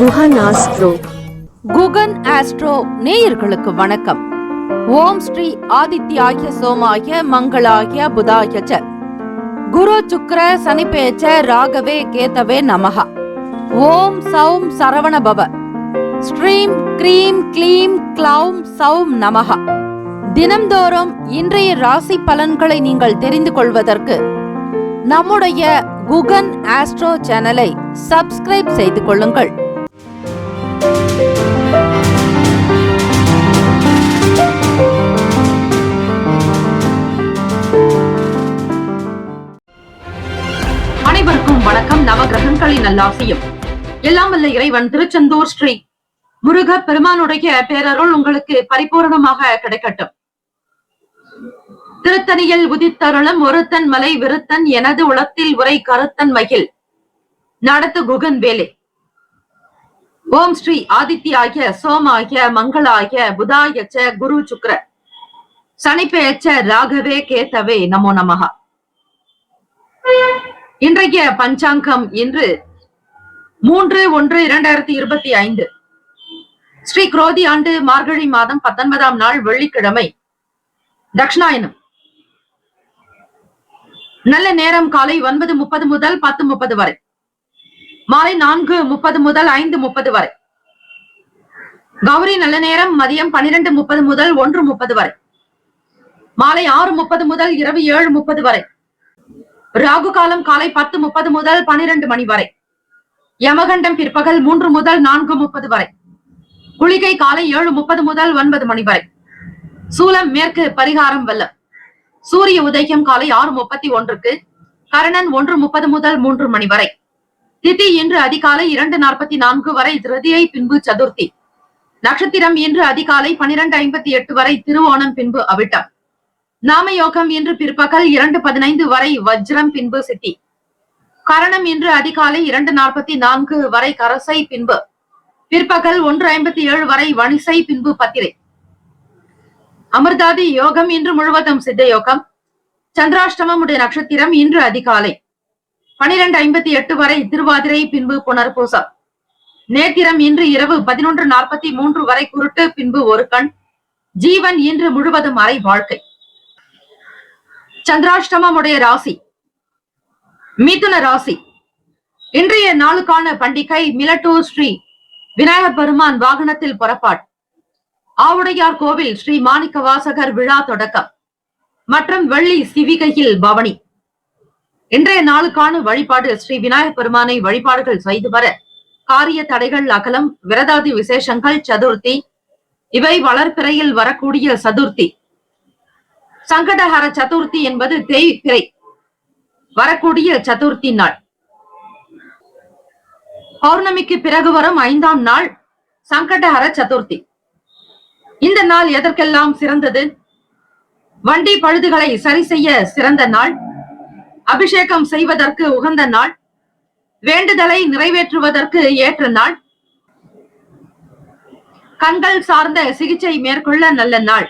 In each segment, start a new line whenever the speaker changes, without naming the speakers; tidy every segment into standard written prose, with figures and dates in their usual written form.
Guhan astro.
Guhan astro நேயர்களுக்கு வணக்கம். ஓம் ஸ்ரீ ஆதித்யாய சோமாய மங்களாய புதாய ச குரு சுக்ர சனிபேச்ச ராகவே கேதவே நமஹ. ஓம் சௌம் சரவண பவ. ஸ்ரீம் க்ரீம் க்ளீம் க்ளௌம் சௌம் நமஹ. தினம்தோறும் இன்றைய ராசி பலன்களை நீங்கள் தெரிந்து கொள்வதற்கு நம்முடைய குகன் ஆஸ்ட்ரோ சேனலை சப்ஸ்கிரைப் செய்து கொள்ளுங்கள். அனைவருக்கும் வணக்கம். நவகிரகங்களின் நல்லாசியும் எல்லாம் வல்ல இறைவன் திருச்செந்தூர் ஸ்ரீ முருக பெருமானுடைய பேரருள் உங்களுக்கு பரிபூர்ணமாக கிடைக்கட்டும். திருத்தணியில் உதித்தருளும் ஒருத்தன் மலை விருத்தன் எனது உளத்தில் உரை கருத்தன் மகிழ் நடத்து குகன் வேலை. ஓம் ஸ்ரீ ஆதித்யாய சோமாய மங்களாய புதாய ச குரு சுக்ர சனிப்பேச்ச ராகவே கேதவே நமோ நமஹ. இன்றைய பஞ்சாங்கம் இன்று 3/1/2025 ஸ்ரீ குரோதி ஆண்டு மார்கழி மாதம் 19ஆம் நாள் வெள்ளிக்கிழமை, தட்சிணாயனம். நல்ல நேரம் காலை 9:30 முதல் 10:30 வரை, மாலை 4:30 முதல் 5:30 வரை. கௌரி நல்ல நேரம் மதியம் 12:30 முதல் 1:30 வரை, மாலை 6:30 முதல் இரவு 7:30 வரை. ராகு காலம் காலை 10:30 முதல் 12 மணி வரை. யமகண்டம் பிற்பகல் 3 முதல் 4:30 வரை. குளிகை காலை 7:30 முதல் 9 மணி வரை. சூலம் மேற்கு, பரிகாரம் வெள்ளம். சூரிய உதயம் காலை 6:31க்கு, கரணன் 1:30 முதல் 3 மணி வரை. திதி இன்று அதிகாலை 2:44 வரை திருதியை, பின்பு சதுர்த்தி. நட்சத்திரம் இன்று அதிகாலை 12:58 வரை திருவோணம், பின்பு அவிட்டம். நாமயோகம் இன்று பிற்பகல் 2:15 வரை வஜ்ரம், பின்பு சித்தி. கரணம் இன்று அதிகாலை 2:44 வரை கரசை, பின்பு பிற்பகல் 1:57 வரை வணிசை, பின்பு பத்திரை. அமிர்தாதி யோகம் இன்று முழுவதும் சித்த யோகம். சந்திராஷ்டமம் உடைய நட்சத்திரம் இன்று அதிகாலை 12:58 வரை திருவாதிரை, பின்பு புனர்பூசம். நேத்திரம் இன்று இரவு 11:43 வரை குருட்டு, பின்பு ஒரு கண். ஜீவன் இன்று முழுவதும் அரை வாழ்க்கை. சந்திராஷ்டமம் உடைய ராசி மிதுன ராசி. இன்றைய நாளுக்கான பண்டிகை மிலட்டூர் ஸ்ரீ விநாயகர் பெருமான் வாகனத்தில் புறப்பாடு. ஆவுடையார் கோவில் ஸ்ரீ மாணிக்க வாசகர் விழா தொடக்கம் மற்றும் வெள்ளி சிவிகையில் பவனி. இன்றைய நாளுக்கான வழிபாடு ஸ்ரீ விநாயகர் பெருமானை வழிபாடுகள் செய்து வர காரிய தடைகள் அகலம். விரதாதி விசேஷங்கள் சதுர்த்தி, இவை வளர்பிறையில் வரக்கூடிய சதுர்த்தி. சங்கடஹர சதுர்த்தி என்பது தேய்பிறை வரக்கூடிய சதுர்த்தி நாள். பௌர்ணமிக்கு பிறகு வரும் 5ஆம் நாள் சங்கடஹர சதுர்த்தி. இந்த நாள் எதற்கெல்லாம் சிறந்தது? வண்டி பழுதுகளை சரி செய்ய சிறந்த நாள், அபிஷேகம் செய்வதற்கு உகந்த நாள், வேண்டுதலை நிறைவேற்றுவதற்கு ஏற்ற நாள், கண்கள் சார்ந்த சிகிச்சை மேற்கொள்ள நல்ல நாள்.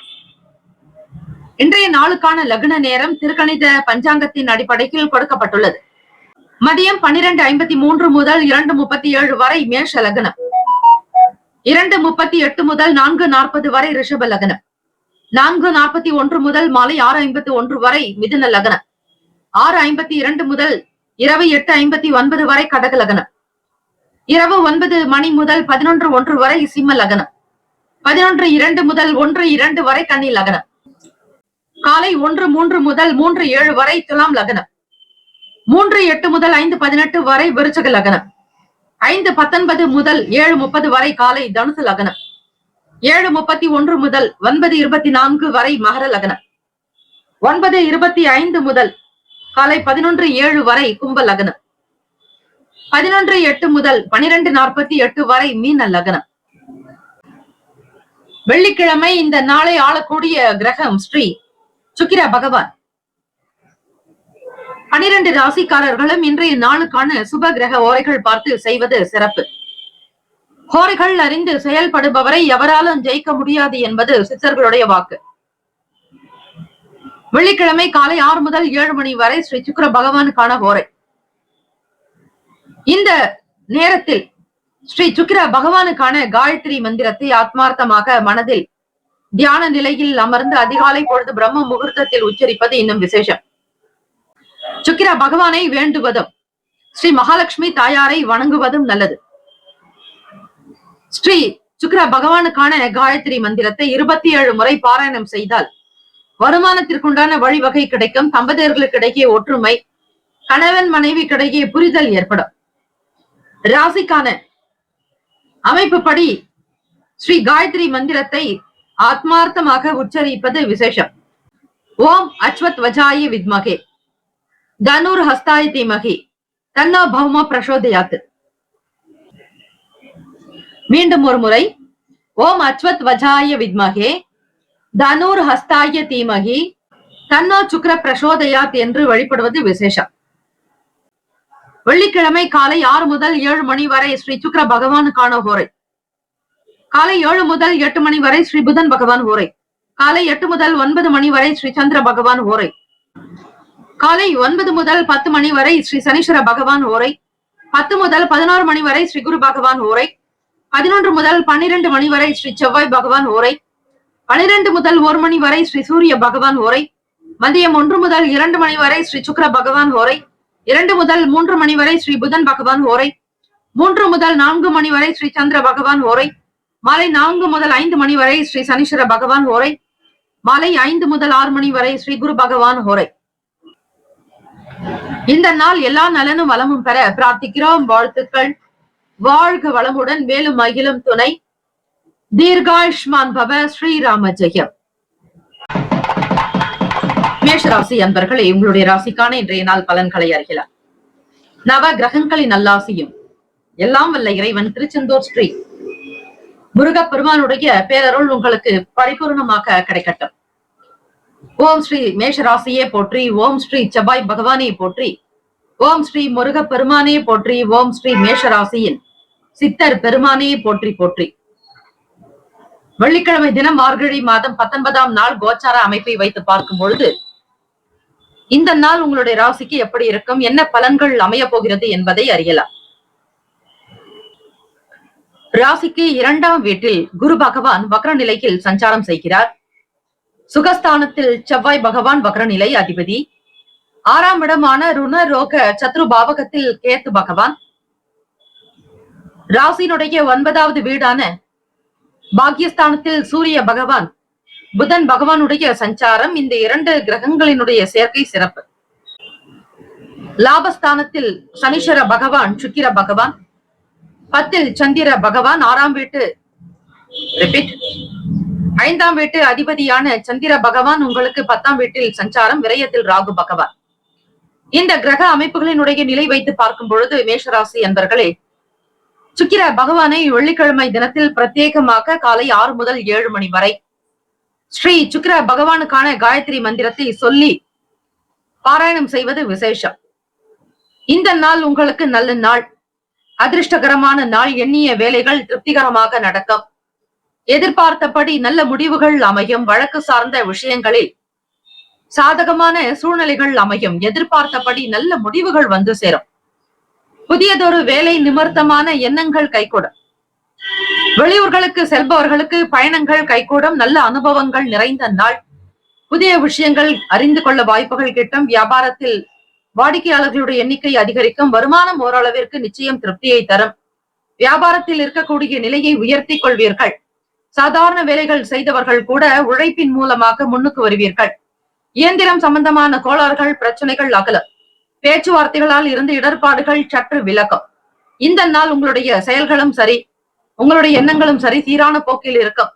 இன்றைய நாளுக்கான லக்ன நேரம் திருக்கணித பஞ்சாங்கத்தின் அடிப்படையில் கொடுக்கப்பட்டுள்ளது. மதியம் 12:53 முதல் 2:37 வரை மேஷ லக்னம். 2:38 முதல் 4:40 வரை ரிஷப லக்னம். 4:41 முதல் மாலை 6:51 வரை மிதுன லக்னம். 6:52 முதல் இரவு 8:59 வரை கடக லக்னம். இரவு 9 மணி முதல் 11:01 வரை சிம்ம லக்னம். 11:02 முதல் 1:02 வரை கன்னி லக்னம். காலை 1:03 முதல் 3:07 வரை துலாம் லக்னம். 3:08 முதல் 5:18 வரை விருச்சக லக்னம். 5:19 முதல் 7:30 வரை காலை தனுசு லக்னம். 7:31 முதல் 9:24 வரை மகர லக்னம். 9:25 முதல் காலை 11:07 வரை கும்ப லக்னம். 11:08 முதல் 12:48 வரை மீன லக்னம். வெள்ளிக்கிழமை. இந்த நாளை ஆளக்கூடிய கிரகம் ஸ்ரீ சுக்கிர பகவான். 12 ராசிக்காரர்களும் இன்றைய நாளுக்கான சுப கிரக ஓரைகள் பார்த்து செய்வது சிறப்பு. ஹோரைகள் அறிந்து செயல்படுபவரை எவராலும் ஜெயிக்க முடியாது என்பது சித்தர்களுடைய வாக்கு. வெள்ளிக்கிழமை காலை 6 முதல் 7 மணி வரை ஸ்ரீ சுக்கிர பகவானுக்கான ஹோரை. இந்த நேரத்தில் ஸ்ரீ சுக்கிர பகவானுக்கான காயத்ரி மந்திரத்தை ஆத்மார்த்தமாக மனதில் தியான நிலையில் அமர்ந்து அதிகாலை பொழுது பிரம்ம முகூர்த்தத்தில் உச்சரிப்பது இன்னும் விசேஷம். சுக்கிர பகவானை வேண்டுவதும் ஸ்ரீ மகாலட்சுமி தாயாரை வணங்குவதும் நல்லது. ஸ்ரீ சுக்கிர பகவானுக்கான காயத்ரி மந்திரத்தை 27 முறை பாராயணம் செய்தால் வருமானத்திற்குண்டான வழிவகை கிடைக்கும். தம்பதியர்களுக்கு இடையே ஒற்றுமை, கணவன் மனைவி கிடையே புரிதல் ஏற்படும். ராசிக்கான அமைப்பு படி ஸ்ரீ காயத்ரி மந்திரத்தை ஆத்மார்த்தமாக உச்சரிப்பது விசேஷம். ஓம் அஸ்வத் வஜாய வித்மகே தனுர் ஹஸ்தாய தீமகி தன்னோ பௌம பிரசோதயாத். மீண்டும் ஒரு முறை, ஓம் அஸ்வத் வஜாய வித்மகே தனுர் ஹஸ்தாய தீமகி தன்னோ சுக்கிர பிரசோதயாத் என்று வழிபடுவது விசேஷம். வெள்ளிக்கிழமை காலை 6 முதல் 7 மணி வரை ஸ்ரீ சுக்கிர பகவானுக்கான ஹோரை. காலை 7 முதல் 8 மணி வரை ஸ்ரீ புதன் பகவான் ஹோரை. காலை 8 முதல் 9 மணி வரை ஸ்ரீ சந்திர பகவான் ஹோரை. காலை 9 முதல் 10 மணி வரை ஸ்ரீ சனீஸ்வர பகவான் ஹோரை. 10 முதல் 11 மணி வரை ஸ்ரீ குரு பகவான் ஹோரை. 11 முதல் 12 மணி வரை ஸ்ரீ செவ்வாய் பகவான் ஹோரை. 12 முதல் 1 மணி வரை ஸ்ரீ சூரிய பகவான் ஹோரை. மதியம் 1 முதல் 2 மணி வரை ஸ்ரீ சுக்கிர பகவான் ஹோரை. 2 முதல் 3 மணி வரை ஸ்ரீ புதன் பகவான் ஹோரை. 3 முதல் 4 மணி வரை ஸ்ரீ சந்திர பகவான் ஹோரை. மாலை 4 முதல் 5 மணி வரை ஸ்ரீ சனீஸ்வர பகவான் ஹோரை. மாலை 5 முதல் 6 மணி வரை ஸ்ரீ குரு பகவான் ஹோரை. இந்த நாள் எல்லா நலனும் வளமும் பெற பிரார்த்திக்கிறோம். வாழ்த்துக்கள். வாழ்க வளமுடன், மேலும் மகிழும் துணை. தீர்காயுஷ்மான் பவ. ஸ்ரீராம ஜெயம். மேஷராசி அன்பர்களே, உங்களுடைய ராசிக்கான இன்றைய நாள் பலன்களை அறியலாம். நவ கிரகங்களின் நல்லாசியும் எல்லாம் வல்ல இறைவன் திருச்செந்தூர் ஸ்ரீ முருகப்பெருமானுடைய பேரருள் உங்களுக்கு பரிபூர்ணமாக கிடைக்கட்டும். ஓம் ஸ்ரீ மேஷராசியே போற்றி. ஓம் ஸ்ரீ செவ்வாய் பகவானே போற்றி. ஓம் ஸ்ரீ முருகப்பெருமானே போற்றி. ஓம் ஸ்ரீ மேஷராசியின் சித்தர் பெருமானே போற்றி போற்றி. வெள்ளிக்கிழமை தினம் மார்கழி மாதம் 19ஆம் நாள் கோச்சார அமைப்பை வைத்து பார்க்கும் பொழுது இந்த நாள் உங்களுடைய ராசிக்கு எப்படி இருக்கும், என்ன பலன்கள் அமைய போகிறது என்பதை அறியலாம். ராசிக்கு 2ஆம் வீட்டில் குரு பகவான் வக்ர நிலையில் சஞ்சாரம் செய்கிறார். சுகஸ்தானத்தில் செவ்வாய் பகவான் வக்ர நிலை அதிபதி. 6ஆம் இடமான ருணரோக சத்ரு பாவகத்தில் கேத்து பகவான். ராசியினுடைய 9வது வீடான பாக்யஸ்தானத்தில் சூரிய பகவான் புதன் பகவானுடைய சஞ்சாரம். இந்த 2 கிரகங்களினுடைய சேர்க்கை சிறப்பு. லாபஸ்தானத்தில் சனீஸ்வர பகவான் சுக்கிர பகவான். 10ல் சந்திர பகவான். 6ஆம் வீட்டு 5ஆம் வீட்டு அதிபதியான சந்திர பகவான் உங்களுக்கு 10ஆம் வீட்டில் சஞ்சாரம். விரயத்தில் ராகு பகவான். இந்த கிரக அமைப்புகளினுடைய நிலை வைத்து பார்க்கும் பொழுது மேஷராசி அன்பர்களே, சுக்கிர பகவானை வெள்ளிக்கிழமை தினத்தில் பிரத்யேகமாக காலை 6 முதல் 7 மணி வரை ஸ்ரீ சுக்கிர பகவானுக்கான காயத்ரி மந்திரத்தை சொல்லி பாராயணம் செய்வது விசேஷம். இந்த நாள் உங்களுக்கு நல்ல நாள், அதிர்ஷ்டகரமான நாள். எண்ணிய வேலைகள் திருப்திகரமாக நடக்கும். எதிர்பார்த்தபடி நல்ல முடிவுகள் அமையும். வழக்கு சார்ந்த விஷயங்களில் சாதகமான சூழ்நிலைகள் அமையும். எதிர்பார்த்தபடி நல்ல முடிவுகள் வந்து சேரும். புதியதொரு வேலை நிமித்தமான எண்ணங்கள் கைகூடும். வெளியூர்களுக்கு செல்பவர்களுக்கு பயணங்கள் கைகூடும். நல்ல அனுபவங்கள் நிறைந்த நாள். புதிய விஷயங்கள் அறிந்து கொள்ள வாய்ப்புகள் கிட்டும். வியாபாரத்தில் வாடிக்கையாளர்களுடைய எண்ணிக்கை அதிகரிக்கும். வருமானம் ஓரளவிற்கு நிச்சயம் திருப்தியை தரும். வியாபாரத்தில் இருக்கக்கூடிய நிலையை உயர்த்தி கொள்வீர்கள். சாதாரண வேலைகள் செய்தவர்கள் கூட உழைப்பின் மூலமாக முன்னுக்கு வருவீர்கள். இயந்திரம் சம்பந்தமான கோளாறுகள், பிரச்சனைகள் அகலும். பேச்சுவார்த்தைகளால் இருந்து இடர்பாடுகள் சற்று விலகும். இந்த நாள் உங்களுடைய செயல்களும் சரி, உங்களுடைய எண்ணங்களும் சரி, சீரான போக்கில் இருக்கும்.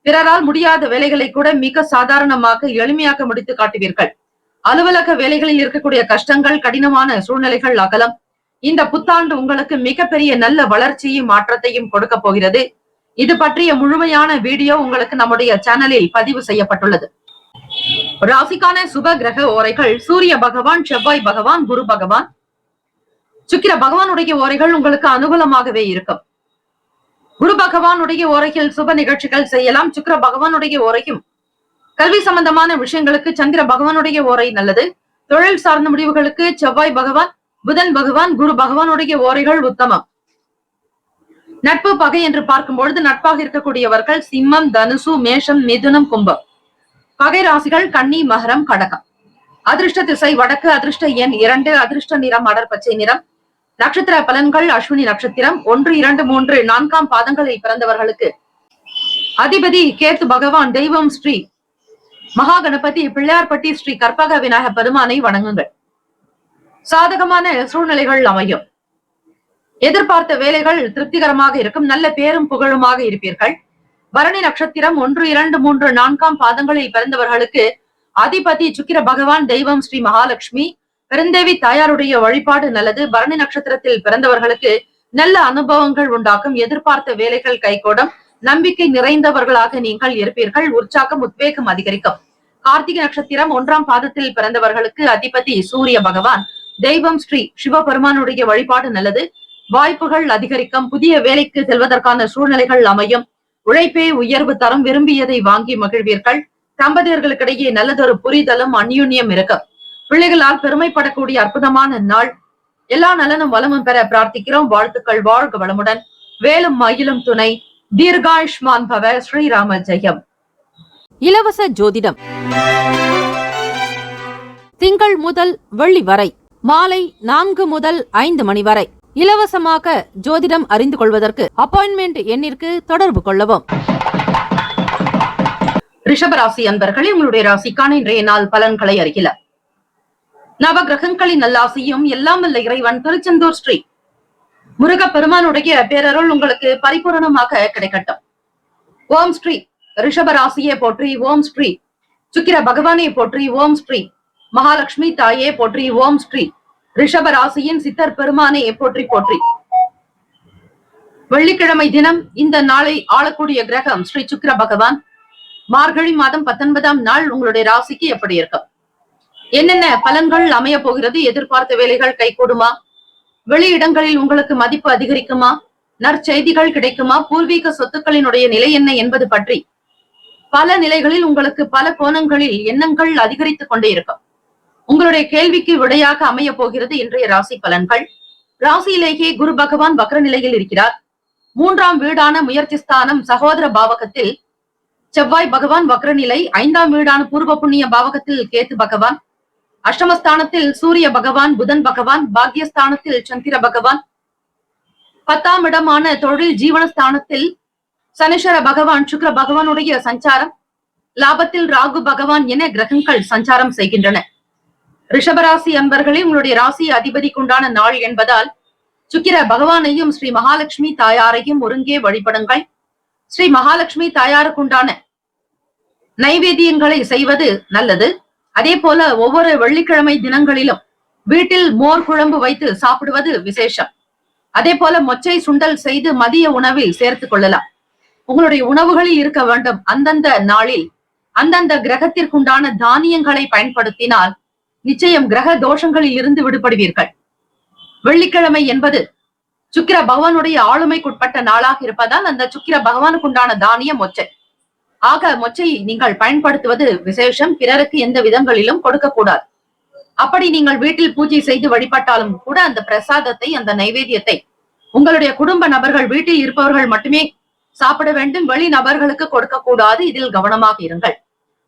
பிறரால் முடியாத வேலைகளை கூட மிக சாதாரணமாக எளிமையாக முடித்து காட்டுவீர்கள். அலுவலக வேலைகளில் இருக்கக்கூடிய கஷ்டங்கள், கடினமான சூழ்நிலைகள் அகலம். இந்த புத்தாண்டு உங்களுக்கு மிகப்பெரிய நல்ல வளர்ச்சியும் மாற்றத்தையும் கொடுக்க போகிறது. இது பற்றிய முழுமையான வீடியோ உங்களுக்கு நம்முடைய சேனலில் பதிவு செய்யப்பட்டுள்ளது. ராசிக்கான சுப கிரக ஓரைகள்: சூரிய பகவான், செவ்வாய் பகவான், குரு பகவான். சுக்கிர பகவானுடைய ஓரைகள் உங்களுக்கு அனுகூலமாகவே இருக்கும். குரு பகவானுடைய ஓரையில் சுப நிகழ்ச்சிகள் செய்யலாம். சுக்கிர பகவானுடைய ஓரையும் கல்வி சம்பந்தமான விஷயங்களுக்கு சந்திர பகவானுடைய ஓரை நல்லது. தொழில் சார்ந்த முடிவுகளுக்கு செவ்வாய் பகவான், புதன் பகவான், குரு பகவானுடைய ஓரைகள் உத்தமம். நட்பு பகை என்று பார்க்கும் பொழுது நட்பாக இருக்கக்கூடியவர்கள் சிம்மம், தனுசு, மேஷம், மிதுனம், கும்பம். பகை ராசிகள் கன்னி, மகரம், கடகம். அதிர்ஷ்ட திசை வடக்கு, அதிர்ஷ்ட எண் 2, அதிர்ஷ்ட நிறம் அடர் பச்சை நிறம். நட்சத்திர பலன்கள் அஸ்வினி நட்சத்திரம் 1, 2, 3, 4 பாதங்களில் பிறந்தவர்களுக்கு அதிபதி கேத்து பகவான். தெய்வம் ஸ்ரீ மகா கணபதி. பிள்ளையார்பட்டி ஸ்ரீ கற்பக விநாயக பெருமானை வணங்குங்கள். சாதகமான சூழ்நிலைகள் அமையும். எதிர்பார்த்த வேலைகள் திருப்திகரமாக இருக்கும். நல்ல பேரும் புகழுமாக இருப்பீர்கள். பரணி நட்சத்திரம் 1, 2, 3, 4 பாதங்களில் பிறந்தவர்களுக்கு அதிபதி சுக்கிர பகவான். தெய்வம் ஸ்ரீ மகாலட்சுமி. பெருந்தேவி தாயாருடைய வழிபாடு நல்லது. பரணி நட்சத்திரத்தில் பிறந்தவர்களுக்கு நல்ல அனுபவங்கள் உண்டாக்கும். எதிர்பார்த்த வேலைகள் கைகூடும். நம்பிக்கை நிறைந்தவர்களாக நீங்கள் இருப்பீர்கள். உற்சாகம், உத்வேகம் அதிகரிக்கும். கார்த்திகை நட்சத்திரம் 1 பாதத்தில் பிறந்தவர்களுக்கு அதிபதி சூரிய பகவான். தெய்வம் ஸ்ரீ சிவபெருமானுடைய வழிபாடு நல்லது. வாய்ப்புகள் அதிகரிக்கும். புதிய வேலைக்கு செல்வதற்கான சூழ்நிலைகள் அமையும். உழைப்பே உயர்வு தரும். விரும்பியதை வாங்கி மகிழ்வீர்கள். தம்பதியர்களுக்கிடையே நல்லதொரு புரிதலும் அந்யுன்யம் இருக்கும். பிள்ளைகளால் பெருமைப்படக்கூடிய அற்புதமான நாள். எல்லா நலனும் வளமும் பெற பிரார்த்திக்கிறோம். வாழ்த்துக்கள். வாழ்க வளமுடன். வேலும் மயிலும் துணை. தீர்காயுஷ்மான் பவ. ஸ்ரீராம ஜெயம்.
இலவச ஜோதிடம் திங்கள் முதல் வெள்ளி வரை மாலை 4 முதல் 5 மணி வரை இலவசமாக ஜோதிடம் அறிந்து கொள்வதற்கு அப்பாயின்மெண்ட் எண்ணிற்கு தொடர்பு கொள்ளவும்.
ரிஷபராசி அன்பர்களே, உங்களுடைய ராசிக்கான இன்றைய நாள் பலன்களை அறிகிறார். நவ கிரகங்களின் நல்லாசியும் எல்லாம் வல்ல இறைவன் திருச்செந்தூர் ஸ்ரீ முருக பெருமானுடைய பேரருள் உங்களுக்கு பரிபூரணமாக கிடைக்கட்டும். ஓம் ஸ்ரீ ரிஷபராசியை போற்றி. ஓம் ஸ்ரீ சுக்கிர பகவானை போற்றி. ஓம் ஸ்ரீ மகாலட்சுமி தாயே போற்றி. ஓம் ஸ்ரீ ரிஷபராசியின் சித்தர் பெருமானை போற்றி போற்றி. வெள்ளிக்கிழமை தினம் இந்த நாளை ஆளக்கூடிய கிரகம் ஸ்ரீ சுக்கிர பகவான். மார்கழி மாதம் 19ஆம் நாள் உங்களுடைய ராசிக்கு எப்படி இருக்கும், என்னென்ன பலன்கள் அமைய போகிறது, எதிர்பார்த்த வேலைகள் கைகூடுமா, வெளியிடங்களில் உங்களுக்கு மதிப்பு அதிகரிக்குமா, நற்செய்திகள் கிடைக்குமா, பூர்வீக சொத்துக்களினுடைய நிலை என்ன என்பது பற்றி பல நிலைகளில் உங்களுக்கு பல கோணங்களில் எண்ணங்கள் அதிகரித்துக் கொண்டே இருக்கும். உங்களுடைய கேள்விக்கு விடையாக அமைய போகிறது இன்றைய ராசி பலன்கள். ராசியிலேயே குரு பகவான் வக்ர நிலையில் இருக்கிறார். 3ஆம் வீடான முயற்சி ஸ்தானம் சகோதர பாவகத்தில் செவ்வாய் பகவான் வக்ர நிலை. 5ஆம் வீடான பூர்வ புண்ணிய பாவகத்தில் கேத்து பகவான். அஷ்டமஸ்தானத்தில் சூரிய பகவான், புதன் பகவான். பாக்யஸ்தானத்தில் சந்திர பகவான். 10ஆம் இடமான தொழில் ஜீவனஸ்தானத்தில் சனீஸ்வர பகவான், சுக்கிர பகவானுடைய சஞ்சாரம். லாபத்தில் ராகு பகவான் என கிரகங்கள் சஞ்சாரம் செய்கின்றன. ரிஷபராசி அன்பர்களே, உங்களுடைய ராசி அதிபதிக்கு உண்டான நாள் என்பதால் சுக்கிர பகவானையும் ஸ்ரீ மகாலட்சுமி தாயாரையும் ஒருங்கே வழிபடுங்கள். ஸ்ரீ மகாலட்சுமி தாயாருக்குண்டான நைவேத்தியங்களை செய்வது நல்லது. அதே போல ஒவ்வொரு வெள்ளிக்கிழமை தினங்களிலும் வீட்டில் மோர் குழம்பு வைத்து சாப்பிடுவது விசேஷம். அதே போல மொச்சை சுண்டல் செய்து மதிய உணவில் சேர்த்துக் கொள்ளலாம். உங்களுடைய உணவுகளில் இருக்க வேண்டும் அந்தந்த நாளில் அந்தந்த கிரகத்திற்குண்டான தானியங்களை பயன்படுத்தினால் நிச்சயம் கிரக தோஷங்களில் இருந்து விடுபடுவீர்கள். வெள்ளிக்கிழமை என்பது சுக்கிர பகவானுடைய ஆளுமைக்குட்பட்ட நாளாக இருப்பதால் அந்த சுக்கிர பகவானுக்குண்டான தானியம் மொச்சை. ஆக மொச்சை நீங்கள் பயன்படுத்துவது விசேஷம். பிறருக்கு எந்த விதங்களிலும் கொடுக்கக்கூடாது. அப்படி நீங்கள் வீட்டில் பூஜை செய்து வழிபட்டாலும் கூட அந்த பிரசாதத்தை, அந்த நைவேத்தியத்தை உங்களுடைய குடும்ப நபர்கள், வீட்டில் இருப்பவர்கள் மட்டுமே சாப்பிட வேண்டும். வெளி நபர்களுக்கு கொடுக்க கூடாது. இதில் கவனமாக இருங்கள்.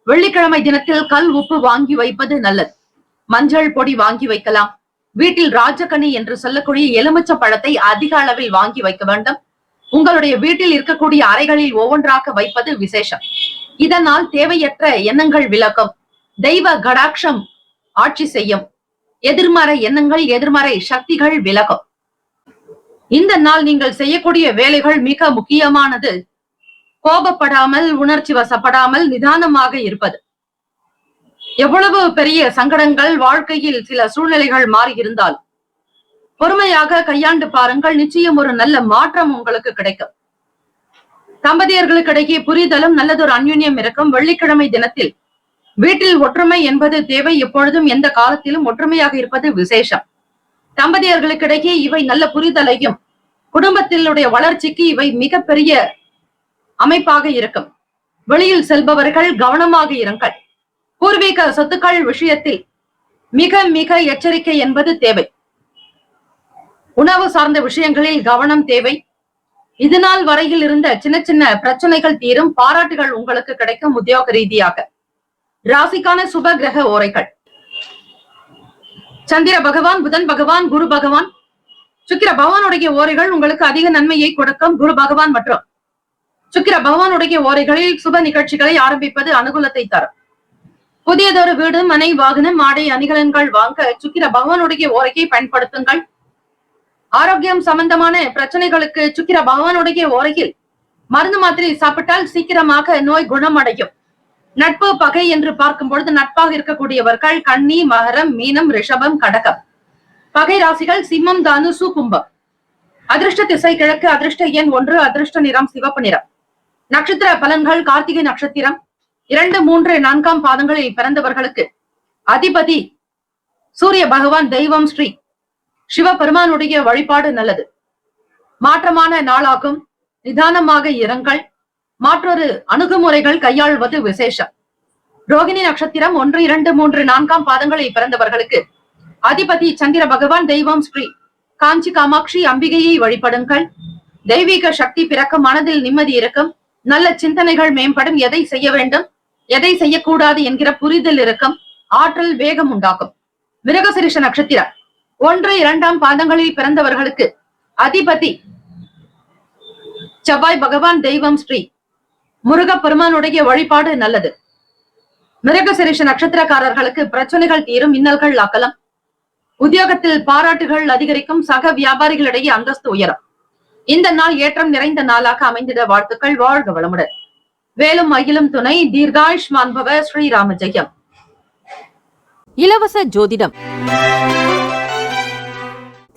வெள்ளிக்கிழமை தினத்தில் கல் உப்பு வாங்கி வைப்பது நல்லது. மஞ்சள் பொடி வாங்கி வைக்கலாம். வீட்டில் ராஜகனி என்று சொல்லக்கூடிய எலுமிச்சை பழத்தை அதிக அளவில் வாங்கி வைக்க வேண்டும். உங்களுடைய வீட்டில் இருக்கக்கூடிய அறைகளில் ஒவ்வொன்றாக வைப்பது விசேஷம். இதனால் தேவையற்ற எண்ணங்கள் விலகும். தெய்வ கடாட்சம் ஆட்சி செய்யும். எதிர்மறை எண்ணங்கள், எதிர்மறை சக்திகள் விலகும். இந்த நாள் நீங்கள் செய்யக்கூடிய வேலைகள் மிக முக்கியமானது. கோபப்படாமல், உணர்ச்சி வசப்படாமல் நிதானமாக இருப்பது. எவ்வளவு பெரிய சங்கடங்கள் வாழ்க்கையில் சில சூழ்நிலைகள் மாறி இருந்தால் பொறுமையாக கையாண்டு பாருங்கள். நிச்சயம் ஒரு நல்ல மாற்றம் உங்களுக்கு கிடைக்கும். தம்பதியர்களுக்கிடையே புரிதலும் நல்லதொரு அந்யுன்யம் இருக்கும். வெள்ளிக்கிழமை தினத்தில் வீட்டில் ஒற்றுமை என்பது தேவை. எப்பொழுதும் எந்த காலத்திலும் ஒற்றுமையாக இருப்பது விசேஷம். தம்பதியர்களுக்கிடையே இவை நல்ல புரிதலையும் குடும்பத்தினுடைய வளர்ச்சிக்கு இவை மிகப்பெரிய அமைப்பாக இருக்கும். வெளியில் செல்பவர்கள் கவனமாக இருங்கள். பூர்வீக சொத்துக்கள் விஷயத்தில் மிக மிக எச்சரிக்கை என்பது தேவை. உணவு சார்ந்த விஷயங்களில் கவனம் தேவை. இது நாள் வரையில் இருந்த சின்ன சின்ன பிரச்சனைகள் தீரும், பாராட்டுகள் உங்களுக்கு கிடைக்கும் உத்தியோக ரீதியாக. ராசிக்கான சுப கிரக ஓரைகள். சந்திர பகவான், புதன் பகவான், குரு பகவான், சுக்கிர பகவானுடைய ஓரைகள் உங்களுக்கு அதிக நன்மையை கொடுக்கும். குரு பகவான் மற்றும் சுக்கிர பகவானுடைய ஓரைகளில் சுப நிகழ்ச்சிகளை ஆரம்பிப்பது அனுகூலத்தை தரும். புதியதொரு வீடு, மனை, வாகனம், ஆடை, அணிகலன்கள் வாங்க சுக்கிர பகவானுடைய ஓரையை பயன்படுத்துங்கள். ஆரோக்கியம் சம்பந்தமான பிரச்சனைகளுக்கு சுக்கிர பகவானுடைய ஓரையில் மருந்து மாத்திரை சாப்பிட்டால் சீக்கிரமாக நோய் குணமடையும். நட்பு பகை என்று பார்க்கும் பொழுது நட்பாக இருக்கக்கூடியவர்கள் கன்னி, மகரம், மீனம், ரிஷபம், கடகம். பகை ராசிகள் சிம்மம், தனுசு, கும்பம். அதிர்ஷ்ட திசை கிழக்கு, அதிர்ஷ்ட எண் 1, அதிர்ஷ்ட நிறம் சிவப்பு நிறம். நட்சத்திர பலன்கள். கார்த்திகை நட்சத்திரம் 2, 3, 4 பாதங்களில் பிறந்தவர்களுக்கு அதிபதி சூரிய பகவான், தெய்வம் ஸ்ரீ சிவபெருமானுடைய வழிபாடு நல்லது. மாற்றமான நாளாகும். நிதானமாக இருங்கள். மற்றொரு அணுகுமுறைகள் கையாள்வது விசேஷம். ரோகிணி நட்சத்திரம் 1, 2, 3, 4 பாதங்களில் பிறந்தவர்களுக்கு அதிபதி சந்திர பகவான், தெய்வம் ஸ்ரீ காஞ்சி காமாட்சி அம்பிகையை வழிபடுங்கள். தெய்வீக சக்தி பிறக்கும். மனதில் நிம்மதி இருக்கும். நல்ல சிந்தனைகள் மேம்படும். எதை செய்ய வேண்டும், எதை செய்யக்கூடாது என்கிற புரிதல் இருக்கும். ஆற்றல், வேகம் உண்டாகும். மிருகசிரிஷ நட்சத்திரம் 1, 2 பாதங்களில் பிறந்தவர்களுக்கு அதிபதி செவ்வாய் பகவான், தெய்வம் ஸ்ரீ முருகப்பெருமானுடைய வழிபாடு நல்லது. மிருகசிரிஷ நட்சத்திரக்காரர்களுக்கு பிரச்சனைகள் தீரும். இன்னல்கள் அகலம். உத்தியோகத்தில் பாராட்டுகள் அதிகரிக்கும். சக வியாபாரிகளிடையே அந்தஸ்து உயரும். இந்த நாள் ஏற்றம் நிறைந்த நாளாக அமைந்திட வாழ்த்துக்கள். வாழ்க வளமுடன். வேலும் மகிழும் துணை. தீர்காயுஷ்மான் பவ. ஸ்ரீராம ஜெயம்.
இலவச ஜோதிடம்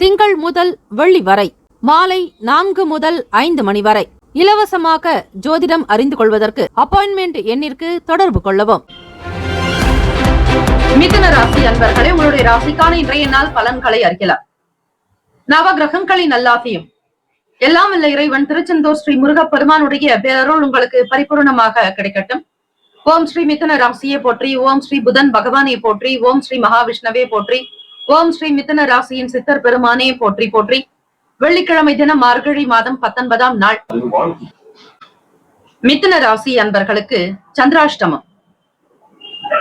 திங்கள் முதல் வெள்ளி வரை மாலை 4 முதல் 5 மணி வரை இலவசமாக ஜோதிடம் அறிந்து கொள்வதற்கு அப்பாயின்மெண்ட் எண்ணிற்கு தொடர்பு கொள்ளவும்.
மிதுன ராசி அன்பர்களே, உங்களுடைய ராசிக்கான இன்றைய நாள் பலன்களை அறியலாம். நவ கிரகங்களின் நல்லாசியும் எல்லாம் இல்ல இறைவன் திருச்செந்தூர் ஸ்ரீ முருகப்பெருமானுடைய பேரருள் உங்களுக்கு பரிபூர்ணமாக கிடைக்கட்டும். ஓம் ஸ்ரீ மிதுன ராசியை போற்றி. ஓம் ஸ்ரீ புதன் பகவானை போற்றி. ஓம் ஸ்ரீ மகாவிஷ்ணவே போற்றி. ஓம் ஸ்ரீ மிதுன ராசியின் சித்தர் பெருமானே போற்றி போற்றி. வெள்ளிக்கிழமை தினம் மார்கழி மாதம் 19ஆம் நாள். மிதுன ராசி அன்பர்களுக்கு சந்திராஷ்டமம்.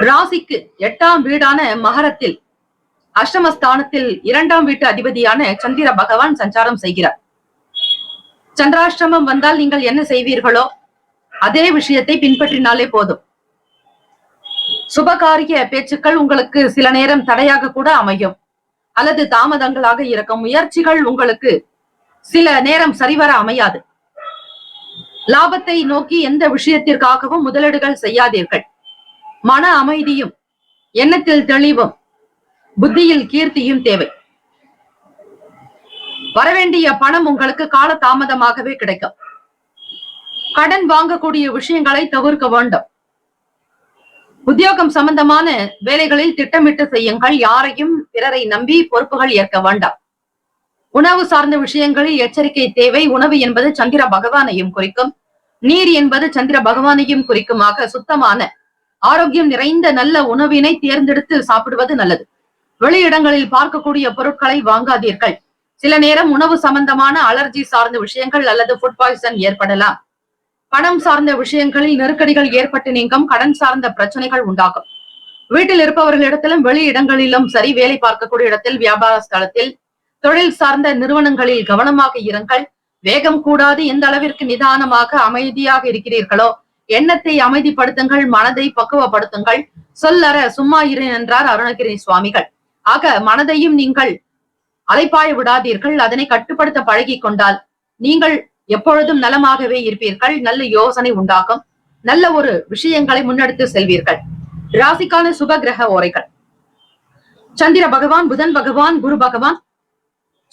ராசிக்கு 8ஆம் வீடான மகரத்தில் அஷ்டமஸ்தானத்தில் 2ஆம் வீட்டு அதிபதியான சந்திர பகவான் சஞ்சாரம் செய்கிறார். சந்திராஷ்டமம் வந்தால் நீங்கள் என்ன செய்வீர்களோ அதே விஷயத்தை பின்பற்றினாலே போதும். சுபகாரிய பேச்சுக்கள் உங்களுக்கு சில நேரம் தடையாக கூட அமையும், அல்லது தாமதங்களாக இருக்கும். முயற்சிகள் உங்களுக்கு சில நேரம் சரிவர அமையாது. லாபத்தை நோக்கி எந்த விஷயத்திற்காகவும் முதலீடுகள் செய்யாதீர்கள். மன அமைதியும் எண்ணத்தில் தெளிவும் புத்தியில் கீர்த்தியும் தேவை. வரவேண்டிய பணம் உங்களுக்கு கால தாமதமாகவே கிடைக்கும். கடன் வாங்கக்கூடிய விஷயங்களை தவிர்க்க வேண்டும். உத்தியோகம் சம்பந்தமான வேலைகளில் திட்டமிட்டு செய்யுங்கள். யாரையும் பிறரை நம்பி பொறுப்புகள் ஏற்க வேண்டாம். உணவு சார்ந்த விஷயங்களில் எச்சரிக்கை தேவை. உணவு என்பது சந்திர பகவானையும் குறிக்கும். நீர் என்பது சந்திர பகவானையும் குறிக்குமாக சுத்தமான ஆரோக்கியம் நிறைந்த நல்ல உணவினை தேர்ந்தெடுத்து சாப்பிடுவது நல்லது. வெளியிடங்களில் பார்க்கக்கூடிய பொருட்களை வாங்காதீர்கள். சில நேரம் உணவு சம்பந்தமான அலர்ஜி சார்ந்த விஷயங்கள் அல்லது ஃபுட் பாய்சன் ஏற்படலாம். பணம் சார்ந்த விஷயங்களில் நெருக்கடிகள் ஏற்பட்டு நீங்கும். கடன் சார்ந்த பிரச்சனைகள் உண்டாகும். வீட்டில் இருப்பவர்களிடத்திலும் வெளியிடங்களிலும் சரி, வேலை பார்க்கக்கூடிய இடத்தில், வியாபார ஸ்தலத்தில், தொழில் சார்ந்த நிறுவனங்களில் கவனமாக இருங்கள். வேகம் கூடாது. எந்த அளவிற்கு நிதானமாக அமைதியாக இருக்கிறீர்களோ எண்ணத்தை அமைதிப்படுத்துங்கள். மனதை பக்குவப்படுத்துங்கள். சொல்லற சும்மா இரு என்றார் அருணகிரி சுவாமிகள். ஆக மனதையும் நீங்கள் அலைப்பாய விடாதீர்கள். அதனை கட்டுப்படுத்த பழகி கொண்டால் நீங்கள் எப்பொழுதும் நலமாகவே இருப்பீர்கள். நல்ல யோசனை உண்டாகும். நல்ல ஒரு விஷயங்களை முன்னெடுத்து செல்வீர்கள். ராசிக்கான சுப கிரக ஓரைகள். சந்திர பகவான், புதன் பகவான், குரு பகவான்,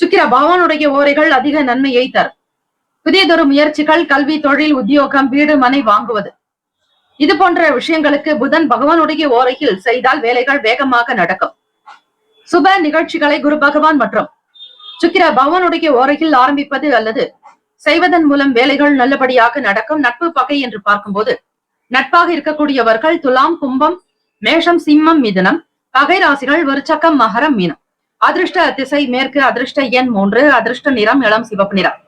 சுக்கிர பகவானுடைய ஓரைகள் அதிக நன்மையை தரும். புதியதொரு முயற்சிகள், கல்வி, தொழில், உத்தியோகம், வீடு, மனை வாங்குவது, இது போன்ற விஷயங்களுக்கு புதன் பகவானுடைய ஓரையில் செய்தால் வேலைகள் வேகமாக நடக்கும். சுப நிகழ்ச்சிகளை குரு பகவான் மற்றும் சுக்கிர பகவானுடைய ஓரையில் ஆரம்பிப்பது அல்லது செய்வதன் மூலம் வேலைகள் நல்லபடியாக நடக்கும். நட்பு பகை என்று பார்க்கும்போது நட்பாக இருக்கக்கூடியவர்கள் துலாம், கும்பம், மேஷம், சிம்மம், மிதுனம். பகை ராசிகள் விருச்சகம், மகரம், மீனம். அதிர்ஷ்ட திசை மேற்கு. அதிர்ஷ்ட எண் 3. அதிர்ஷ்ட நிறம் இளம் சிவப்பு நிறம்.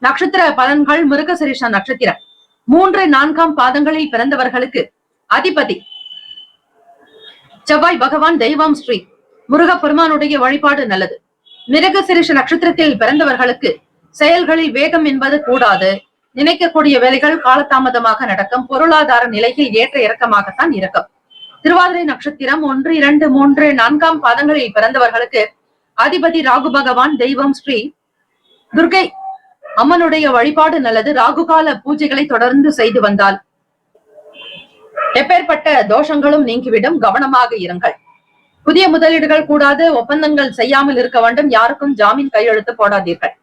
நட்சத்திர பலன்கள். மிருகசிரிஷ நட்சத்திரம் 3, 4ஆம் பாதங்களில் பிறந்தவர்களுக்கு அதிபதி செவ்வாய் பகவான். தெய்வம் ஸ்ரீ முருகப்பெருமானுடைய வழிபாடு நல்லது. மிருகசிரிஷ நட்சத்திரத்தில் பிறந்தவர்களுக்கு செயல்களில் வேகம் என்பது கூடாது. நினைக்கக்கூடிய வேலைகள் காலதாமதமாக நடக்கும். பொருளாதார நிலையில் ஏற்ற இறக்கமாகத்தான் இருக்கும். திருவாதிரை நட்சத்திரம் 1, 2, 3, 4ஆம் பாதங்களில் பிறந்தவர்களுக்கு அதிபதி ராகு பகவான். தெய்வம் ஸ்ரீ துர்கை அம்மனுடைய வழிபாடு நல்லது. ராகுகால பூஜைகளை தொடர்ந்து செய்து வந்தால் எப்பேற்பட்ட தோஷங்களும் நீங்கிவிடும். கவனமாக இருங்கள். புதிய முதலீடுகள் கூடாது. ஒப்பந்தங்கள் செய்யாமல் இருக்க வேண்டும். யாருக்கும் ஜாமீன் கையெழுத்து போடாதீர்கள்.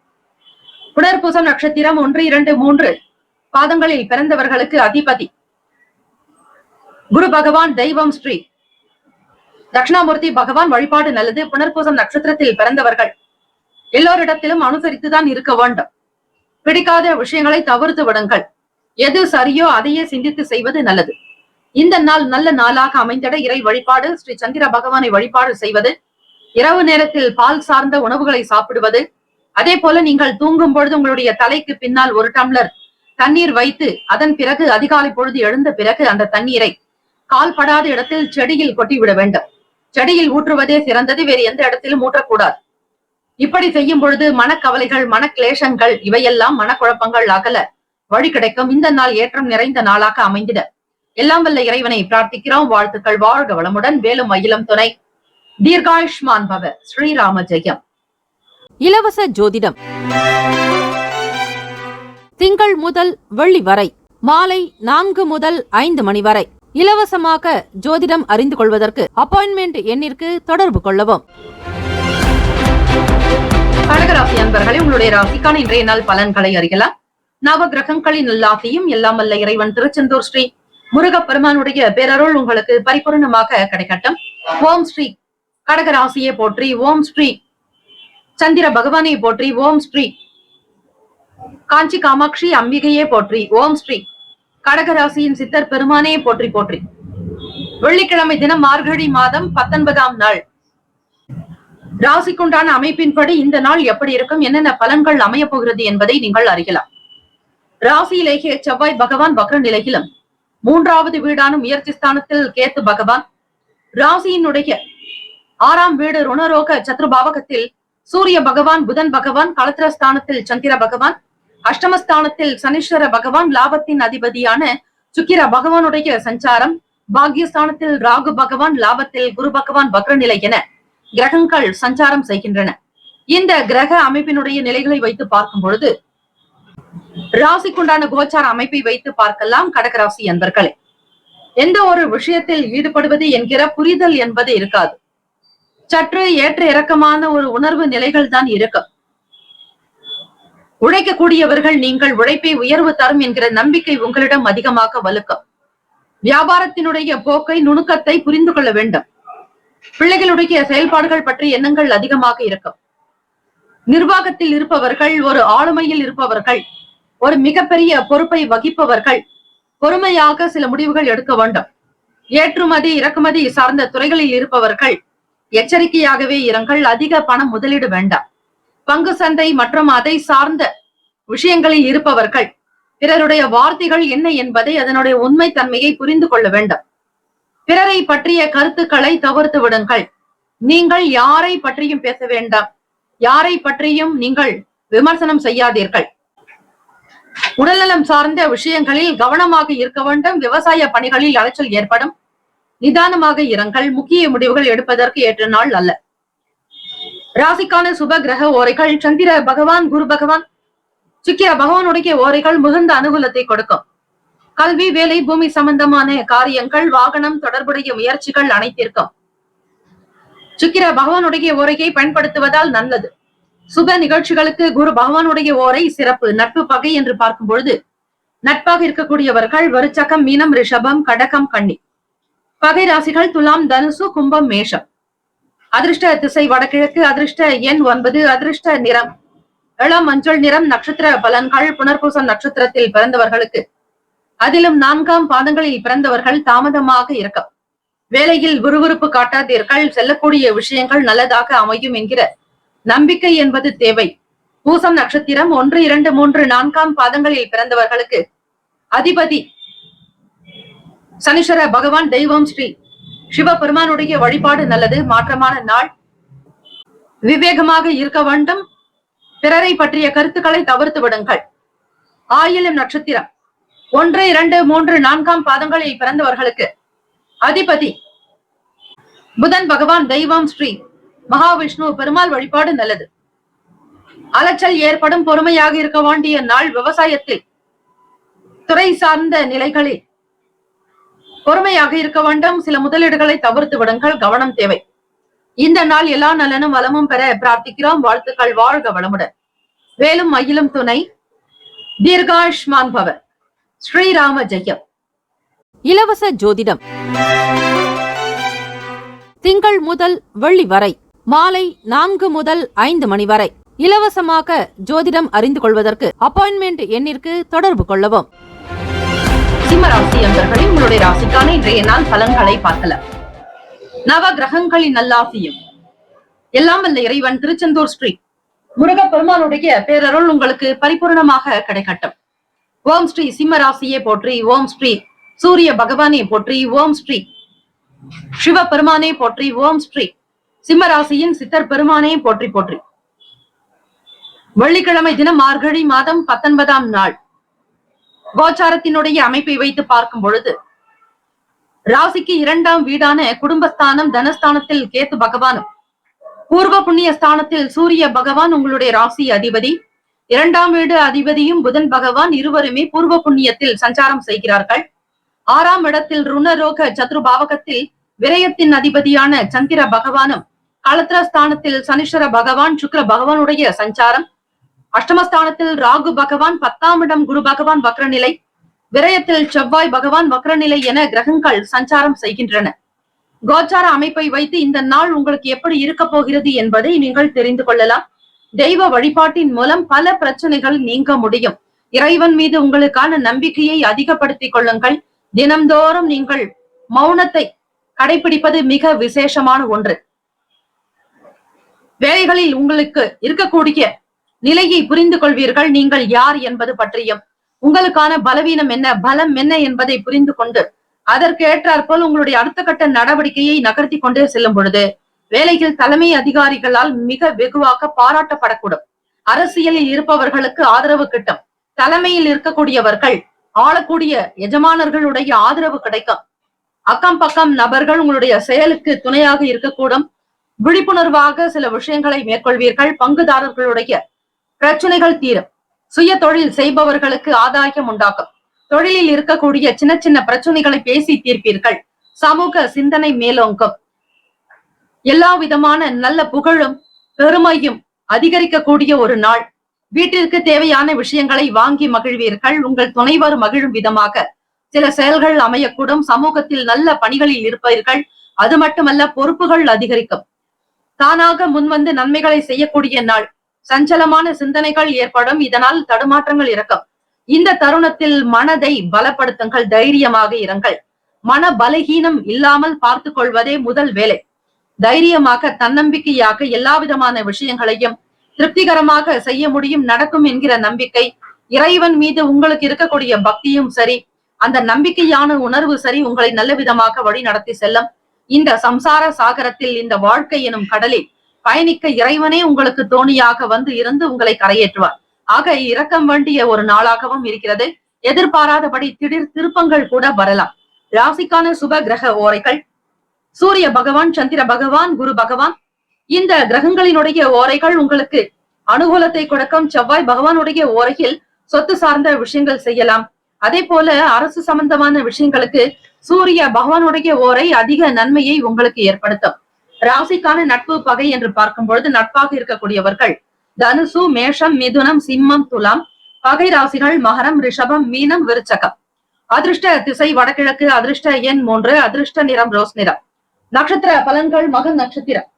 புனர்பூசம் நட்சத்திரம் 1, 2, 3 பாதங்களில் பிறந்தவர்களுக்கு அதிபதி குரு பகவான். தெய்வம் ஸ்ரீ தட்சிணாமூர்த்தி பகவான். வழிபாடு நல்லது. புனர்பூசம் நட்சத்திரத்தில் பிறந்தவர்கள் எல்லோரிடத்திலும் அனுசரித்துதான் இருக்க வேண்டும். பிடிக்காத விஷயங்களை தவிர்த்து விடுங்கள். எது சரியோ அதையே சிந்தித்து செய்வது நல்லது. இந்த நாள் நல்ல நாளாக அமைந்திட இறை வழிபாடு, ஸ்ரீ சந்திர பகவானை வழிபாடு செய்வது, இரவு நேரத்தில் பால் சார்ந்த உணவுகளை சாப்பிடுவது, அதே போல நீங்கள் தூங்கும் பொழுது உங்களுடைய தலைக்கு பின்னால் 1 டம்ளர் தண்ணீர் வைத்து அதன் பிறகு அதிகாலை பொழுது எழுந்த பிறகு அந்த தண்ணீரை கால் படாத இடத்தில் செடியில் கொட்டிவிட வேண்டும். செடியில் ஊற்றுவதே சிறந்தது. வேறு எந்த இடத்திலும் ஊற்றக்கூடாது. இப்படி செய்யும் பொழுது மனக்கவலைகள், மனக்லேஷங்கள், இவையெல்லாம் மனக்குழப்பங்கள் அகல வழி கிடைக்கும். இந்த நாள் ஏற்றம் நிறைந்த நாளாக அமைந்திட எல்லாம் வல்ல இறைவனை பிரார்த்திக்கிறோம். வாழ்த்துக்கள். வாழ்க வளமுடன். வேலும் மயிலும் துணை. தீர்காயுஷ்மான் பவ. ஸ்ரீராம ஜெயம்.
இலவச ஜோதிடம் திங்கள் முதல் வெள்ளி வரை மாலை 4 முதல் 5 மணி வரை இலவசமாக ஜோதிடம் அறிந்து கொள்வதற்கு அப்பாயின்மெண்ட் எண்ணிற்கு தொடர்பு கொள்ளவும்.
கடகராசி அன்பர்களே, உங்களுடைய ராசிக்கான இன்றைய நாள் பலன்களை அறியலாம். நவ கிரகங்களின் நல்லாசியும் எல்லாம் வல்ல இறைவன் திருச்செந்தூர் ஸ்ரீ முருகப்பெருமானுடைய பேரருள் உங்களுக்கு பரிபூர்ணமாக கிடைக்கட்டும். ஓம் ஸ்ரீ கடகராசியை போற்றி. ஓம் ஸ்ரீ சந்திர பகவானை போற்றி. ஓம் ஸ்ரீ காஞ்சி காமாட்சி அம்பிகையே போற்றி. ஓம் ஸ்ரீ கடகராசியின் சித்தர் பெருமானே போற்றி போற்றி. வெள்ளிக்கிழமை தினம் மார்கழி மாதம் 19ஆம் நாள். ராசிக்குண்டான அமைப்பின்படி இந்த நாள் எப்படி இருக்கும், என்னென்ன பலன்கள் அமைய போகிறது என்பதை நீங்கள் அறியலாம். ராசியிலேயே செவ்வாய் பகவான் வக்ர நிலையிலும் 3வது வீடான முயற்சி ஸ்தானத்தில் கேத்து பகவான், ராசியினுடைய 6ஆம் வீடு ருணரோக சத்ருபாவகத்தில் சூரிய பகவான், புதன் பகவான், களத்திரஸ்தானத்தில் சந்திர பகவான், அஷ்டமஸ்தானத்தில் சனீஸ்வர பகவான், லாபத்தின் அதிபதியான சுக்கிர பகவானுடைய சஞ்சாரம், பாக்யஸ்தானத்தில் ராகு பகவான், லாபத்தில் குரு பகவான் வக்ர நிலை என கிரகங்கள் சஞ்சாரம் செய்கின்றன. இந்த கிரக அமைப்பினுடைய நிலைகளை வைத்து பார்க்கும் பொழுது ராசிக்குண்டான கோச்சார அமைப்பை வைத்து பார்க்கலாம். கடகராசி அன்பர்களே, எந்த ஒரு விஷயத்தில் ஈடுபடுவது என்கிற புரிதல் என்பது இருக்காது. சற்று ஏற்ற இறக்கமான ஒரு உணர்வு நிலைகள் தான் இருக்கும். உழைக்கக்கூடியவர்கள் நீங்கள் உழைப்பை உயர்வு தரும் என்கிற நம்பிக்கை உங்களிடம் அதிகமாக வலுக்கும். வியாபாரத்தினுடைய போக்கை, நுணுக்கத்தை புரிந்து கொள்ள வேண்டும். பிள்ளைகளுடைய செயல்பாடுகள் பற்றி எண்ணங்கள் அதிகமாக இருக்கும். நிர்வாகத்தில் இருப்பவர்கள், ஒரு ஆளுமையில் இருப்பவர்கள், ஒரு மிகப்பெரிய பொறுப்பை வகிப்பவர்கள் பொறுமையாக சில முடிவுகள் எடுக்க வேண்டும். ஏற்றுமதி இறக்குமதி சார்ந்த துறைகளில் இருப்பவர்கள் எச்சரிக்கையாகவே இருங்கள். அதிக பணம் முதலீடு வேண்டாம். பங்கு சந்தை மற்றும் அதை சார்ந்த விஷயங்களில் இருப்பவர்கள் பிறருடைய வார்த்தைகள் என்ன என்பதை, அதனுடைய உண்மை தன்மையை புரிந்து கொள்ள வேண்டும். பிறரை பற்றிய கருத்துக்களை தவிர்த்து விடுங்கள். நீங்கள் யாரை பற்றியும் பேச வேண்டாம். யாரை பற்றியும் நீங்கள் விமர்சனம் செய்யாதீர்கள். உடல்நலம் சார்ந்த விஷயங்களில் கவனமாக இருக்க வேண்டும். விவசாய பணிகளில் அலைச்சல் ஏற்படும். நிதானமாக இருங்கள். முக்கிய முடிவுகள் எடுப்பதற்கு ஏற்ற நாள் அல்ல. ராசிக்கான சுப கிரக ஓரைகள் சந்திர பகவான், குரு பகவான், சுக்கிர பகவானுடைய ஓரைகள் மிகுந்த அனுகூலத்தை கொடுக்கும். கல்வி, வேலை, பூமி சம்பந்தமான காரியங்கள், வாகனம் தொடர்புடைய முயற்சிகள் அனைத்திற்கும் சுக்கிர பகவானுடைய ஓரையை பயன்படுத்துவதால் நல்லது. சுப நிகழ்ச்சிகளுக்கு குரு பகவானுடைய ஓரை சிறப்பு. நட்பு, பகை என்று பார்க்கும் பொழுது நட்பாக இருக்கக்கூடியவர்கள் விருச்சகம், மீனம், ரிஷபம், கடகம், கன்னி. பகை ராசிகள் துலாம், தனுசு, கும்பம், மேஷம். அதிர்ஷ்ட திசை வடகிழக்கு. அதிர்ஷ்ட எண் 9. அதிர்ஷ்ட நிறம் இளம் மஞ்சள் நிறம். நட்சத்திர பலன்கள். புனர்பூசம் நட்சத்திரத்தில் பிறந்தவர்களுக்கு, அதிலும் 4ஆம் பாதங்களில் பிறந்தவர்கள் தாமதமாக இருக்கும். வேலையில் விறுவிறுப்பு காட்டாதீர்கள். செல்லக்கூடிய விஷயங்கள் நல்லதாக அமையும் என்கிற நம்பிக்கை என்பது தேவை. பூசம் நட்சத்திரம் 1, 2, 3, 4 பாதங்களில் பிறந்தவர்களுக்கு அதிபதி சனீஸ்வர பகவான். தெய்வம் ஸ்ரீ சிவபெருமானுடைய வழிபாடு நல்லது. மாற்றமான நாள். விவேகமாக இருக்க வேண்டும். பிறரை பற்றிய கருத்துக்களை தவிர்த்து விடுங்கள். ஆயிலம் நட்சத்திரம் 1, 2, 3, 4 பாதங்களில் பிறந்தவர்களுக்கு அதிபதி புதன் பகவான். தெய்வம் ஸ்ரீ மகாவிஷ்ணு பெருமாள் வழிபாடு நல்லது. அலைச்சல் ஏற்படும். பொறுமையாக இருக்க வேண்டிய நாள். விவசாயத்தில் துறை சார்ந்த நிலைகளில் பொறுமையாக இருக்க வேண்டும். சில முதலீடுகளை தவிர்த்து விடுங்கள். கவனம் தேவை. இந்த நாள் எல்லா நலனும் வளமும் பெற பிரார்த்திக்கிறோம். வாழ்த்துக்கள். வாழ்க வளமுடன். வேலும் மயிலும் துணை. தீர்காயுஷ்மான் பவ. ஸ்ரீராம ஜெயம்.
இலவச ஜோதிடம் திங்கள் முதல் வெள்ளி வரை மாலை 4 முதல் 5 மணி வரை இலவசமாக ஜோதிடம் அறிந்து கொள்வதற்கு அப்பாயின்மெண்ட் எண்ணிற்கு தொடர்பு கொள்ளவும்.
சிம்ம ராசி அன்பர்களே, உங்களுடைய ராசிக்கான இன்றைய நாள் பலன்களை பார்க்கலாம். நவ கிரகங்களின் நல்லாசியும் எல்லாம் வல்ல இறைவன் திருச்செந்தூர் ஸ்ரீ முருகப்பெருமானுடைய பேரருள் உங்களுக்கு பரிபூர்ணமாக கிடைக்கட்டும். ஓம் ஸ்ரீ சிம்ம ராசியை போற்றி. ஓம் ஸ்ரீ சூரிய பகவானை போற்றி. ஓம் ஸ்ரீ சிவபெருமானை போற்றி. ஓம் ஸ்ரீ சிம்ம ராசியின் சித்தர் பெருமானை போற்றி போற்றி. வெள்ளிக்கிழமை தினம் மார்கழி மாதம் 19ஆம் நாள். கோச்சாரத்தினுடைய அமைப்பை வைத்து பார்க்கும் பொழுது ராசிக்கு 2ஆம் வீடான குடும்பஸ்தானம் தனஸ்தானத்தில் கேத்து பகவானும், பூர்வ புண்ணிய ஸ்தானத்தில் சூரிய பகவான் உங்களுடைய ராசி அதிபதி, 2ஆம் வீடு அதிபதியும் புதன் பகவான் இருவருமே பூர்வ புண்ணியத்தில் சஞ்சாரம் செய்கிறார்கள். 6ஆம் இடத்தில் ருணரோக சத்ருபாவகத்தில் விரயத்தின் அதிபதியான சந்திர பகவானும், களத்திரஸ்தானத்தில் சனீஸ்வர பகவான் சுக்கிர பகவானுடைய சஞ்சாரம், அஷ்டமஸ்தானத்தில் ராகு பகவான், 10ஆம் இடம் குரு பகவான் வக்ரநிலை, விரயத்தில் செவ்வாய் பகவான் வக்ரநிலை என கிரகங்கள் சஞ்சாரம் செய்கின்றன. கோச்சார அமைப்பை வைத்து இந்த நாள் உங்களுக்கு எப்படி இருக்க போகிறது என்பதை நீங்கள் தெரிந்து கொள்ளலாம். தெய்வ வழிபாட்டின் மூலம் பல பிரச்சனைகள் நீங்க முடியும். இறைவன் மீது உங்களுக்கான நம்பிக்கையை அதிகப்படுத்திக் கொள்ளுங்கள். தினம்தோறும் நீங்கள் மௌனத்தை கடைபிடிப்பது மிக விசேஷமான ஒன்று. வேலைகளில் உங்களுக்கு இருக்கக்கூடிய நிலையை புரிந்து கொள்வீர்கள். நீங்கள் யார் என்பது பற்றியும் உங்களுக்கான பலவீனம் என்ன, பலம் என்ன என்பதை புரிந்து கொண்டு அதற்கு ஏற்றாற்போல் உங்களுடைய அடுத்த கட்ட நடவடிக்கையை நகர்த்தி கொண்டே செல்லும் பொழுது வேலையில் தலைமை அதிகாரிகளால் மிக வெகுவாக பாராட்டப்படக்கூடும். அரசியலில் இருப்பவர்களுக்கு ஆதரவு கிட்டும். தலைமையில் இருக்கக்கூடியவர்கள் ஆளக்கூடிய எஜமானர்களுடைய ஆதரவு கிடைக்கும். அக்கம் பக்கம் நபர்கள் உங்களுடைய செயலுக்கு துணையாக இருக்கக்கூடும். விழிப்புணர்வாக சில விஷயங்களை மேற்கொள்வீர்கள். பங்குதாரர்களுடைய பிரச்சனைகள் தீரும். சுய தொழில் செய்பவர்களுக்கு ஆதாயம் உண்டாகும். தொழிலில் இருக்கக்கூடிய சின்ன சின்ன பிரச்சனைகளை பேசி தீர்ப்பீர்கள். சமூக சிந்தனை மேலோங்கும். எல்லா விதமான நல்ல புகழும் பெருமையும் அதிகரிக்கக்கூடிய ஒரு நாள். வீட்டிற்கு தேவையான விஷயங்களை வாங்கி மகிழ்வீர்கள். உங்கள் துணைவர் மகிழும் விதமாக சில செயல்கள் அமையக்கூடும். சமூகத்தில் நல்ல பணிகளில் இருப்பீர்கள். அது மட்டுமல்ல, பொறுப்புகள் அதிகரிக்கும். தானாக முன்வந்து நன்மைகளை செய்யக்கூடிய நாள். சஞ்சலமான சிந்தனைகள் ஏற்படும். இதனால் தடுமாற்றங்கள் இருக்கும். இந்த தருணத்தில் மனதை பலப்படுத்துங்கள். தைரியமாக இருங்கள். மன பலகீனம் இல்லாமல் பார்த்து கொள்வதே முதல் வேலை. தைரியமாக தன்னம்பிக்கையாக எல்லா விதமான விஷயங்களையும் திருப்திகரமாக செய்ய முடியும், நடக்கும் என்கிற நம்பிக்கை, இறைவன் மீது உங்களுக்கு இருக்கக்கூடிய பக்தியும் சரி, அந்த நம்பிக்கையான உணர்வு சரி உங்களை நல்ல விதமாக வழி நடத்தி செல்லும். இந்த சம்சார சாகரத்தில், இந்த வாழ்க்கை எனும் கடலில் பயணிக்க இறைவனே உங்களுக்கு தோணியாக வந்து இருந்து உங்களை கரையேற்றுவார். ஆக இரக்கம் வேண்டிய ஒரு நாளாகவும் இருக்கிறது. எதிர்பாராதபடி திடீர் திருப்பங்கள் கூட வரலாம். ராசிக்கான சுப கிரக ஓரைகள் சூரிய பகவான், சந்திர பகவான், குரு பகவான். இந்த கிரகங்களினுடைய ஓரைகள் உங்களுக்கு அனுகூலத்தை கொடுக்கும். செவ்வாய் பகவானுடைய ஓரையில் சொத்து சார்ந்த விஷயங்கள் செய்யலாம். அதே போல அரசு சம்பந்தமான விஷயங்களுக்கு சூரிய பகவானுடைய ஓரை அதிக நன்மையை உங்களுக்கு ஏற்படுத்தும். ராசிக்கான நட்பு பகை என்று பார்க்கும் பொழுது நட்பாக இருக்கக்கூடியவர்கள் தனுசு, மேஷம், மிதுனம், சிம்மம், துலாம். பகை ராசிகள் மகரம், ரிஷபம், மீனம், விருச்சகம். அதிர்ஷ்ட திசை வடகிழக்கு. அதிர்ஷ்ட எண் 3. அதிர்ஷ்ட நிறம் ரோஸ் நிறம். நட்சத்திர பலன்கள். மகன் நட்சத்திரம்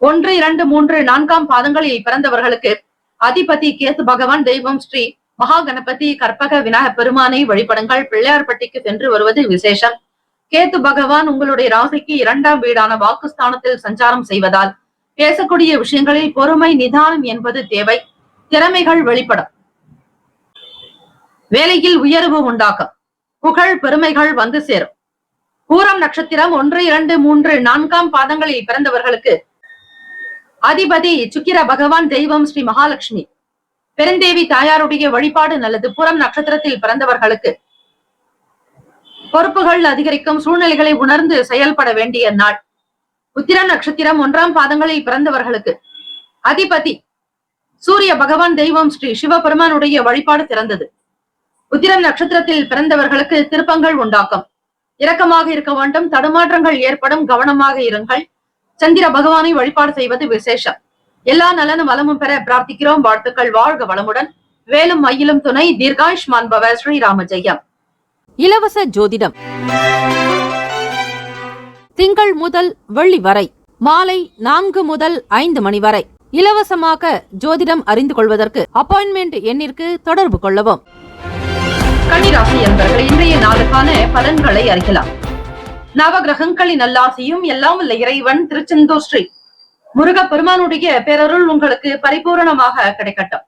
1, 2, 3, 4 பாதங்களில் பிறந்தவர்களுக்கு அதிபதி கேத்து பகவான். தெய்வம் ஸ்ரீ மகா கணபதி கற்பக விநாயகர் பெருமானை வழிபடுங்கள். பிள்ளையார்பட்டிக்கு சென்று வருவது விசேஷம். கேத்து பகவான் உங்களுடைய ராசிக்கு 2ஆம் வீடான வாக்குஸ்தானத்தில் சஞ்சாரம் செய்வதால் பேசக்கூடிய விஷயங்களில் பொறுமை, நிதானம் என்பது தேவை. திறமைகள் வெளிப்படும். வேலையில் உயர்வு உண்டாக்கும். புகழ் பெருமைகள் வந்து சேரும். பூரம் நட்சத்திரம் 1, 2, 3, 4 பாதங்களில் பிறந்தவர்களுக்கு அதிபதி சுக்கிர பகவான், தெய்வம் ஸ்ரீ மகாலட்சுமி, பெருந்தேவி தாயாருடைய வழிபாடு நல்லது. பூரம் நட்சத்திரத்தில் பிறந்தவர்களுக்கு பொறுப்புகள் அதிகரிக்கும். சூழ்நிலைகளை உணர்ந்து செயல்பட வேண்டிய நாள். உத்திரம் நட்சத்திரம் 1 பாதங்களில் பிறந்தவர்களுக்கு அதிபதி சூரிய பகவான், தெய்வம் ஸ்ரீ சிவபெருமானுடைய வழிபாடு சிறந்தது. உத்திரம் நட்சத்திரத்தில் பிறந்தவர்களுக்கு திருப்பங்கள் உண்டாக்கும். இரக்கமாக இருக்க வேண்டும். தடுமாற்றங்கள் ஏற்படும். கவனமாக இருங்கள். சந்திர பகவானை வழிபாடு செய்வது விசேஷம். எல்லா நலனும் வளமும் பெற பிரார்த்திக்கிறோம். வாழ்த்துக்கள். வாழ்க வளமுடன். வேலும் மயிலும் துணை. தீர்காயுஷ்மான் பவ. ஸ்ரீராம ஜெயம்.
இலவச ஜோதிடம் திங்கள் முதல் வெள்ளி வரை மாலை 4 முதல் 5 மணி வரை இலவசமாக ஜோதிடம் அறிந்து கொள்வதற்கு அப்பாயின்மெண்ட் எண்ணிற்கு தொடர்பு கொள்ளவும்.
கன்னிராசி என்பவர்கள் இன்றைய நாளுக்கான பலன்களை அறியலாம். நவகிரகங்களின் நல்லாசியும் எல்லாம் உள்ள இறைவன் திருச்செந்தூர் ஸ்ரீ முருக பெருமானுடைய பேரருள் உங்களுக்கு பரிபூரணமாக கிடைக்கட்டும்.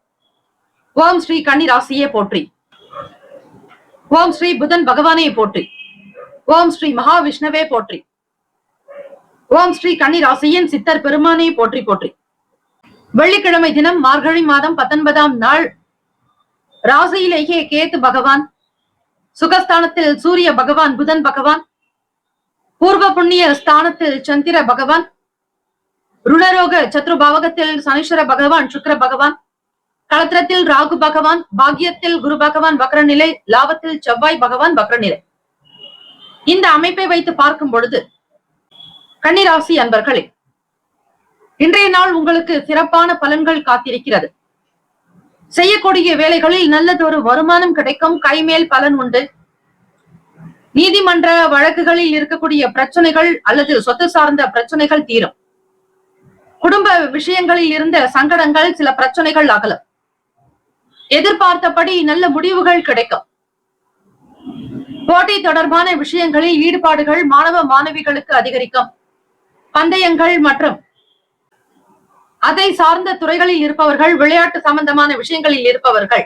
ஓம் ஸ்ரீ கன்னிராசியே போற்றி. ஓம் ஸ்ரீ புதன் பகவானே போற்றி. ஓம் ஸ்ரீ மகாவிஷ்ணுவே போற்றி. ஓம் ஸ்ரீ கன்னிராசியின் சித்தர் பெருமானே போற்றி போற்றி. வெள்ளிக்கிழமை தினம் மார்கழி மாதம் 19ஆம் நாள் ராசியிலேயே கேத்து பகவான், சுகஸ்தானத்தில் சூரிய பகவான், புதன் பகவான், பூர்வ புண்ணிய ஸ்தானத்தில் சந்திர பகவான், ருணரோக சத்ருபாவகத்தில் சனீஸ்வர பகவான், சுக்கிர பகவான், களத்திரத்தில் ராகு பகவான், பாக்கியத்தில் குரு பகவான் வக்ரநிலை, லாபத்தில் செவ்வாய் பகவான் வக்ரநிலை. இந்த அமைப்பை வைத்து பார்க்கும் பொழுது கன்னிராசி அன்பர்களே, இன்றைய நாள் உங்களுக்கு சிறப்பான பலன்கள் காத்திருக்கிறது. செய்யக்கூடிய வேலைகளில் நல்லதொரு வருமானம் கிடைக்கும். கைமேல் பலன் உண்டு. நீதிமன்ற வழக்குகளில் இருக்கக்கூடிய பிரச்சனைகள் அல்லது சொத்து சார்ந்த பிரச்சனைகள் தீரும். குடும்ப விஷயங்களில் இருந்த சங்கடங்கள், சில பிரச்சனைகள் அகலும். எதிர்பார்த்தபடி நல்ல முடிவுகள் கிடைக்கும். போட்டி தொடர்பான விஷயங்களில் ஈடுபாடுகள் மாணவ மாணவிகளுக்கு அதிகரிக்கும். பந்தயங்கள் மற்றும் அதை சார்ந்த துறைகளில் இருப்பவர்கள், விளையாட்டு சம்பந்தமான விஷயங்களில் இருப்பவர்கள்,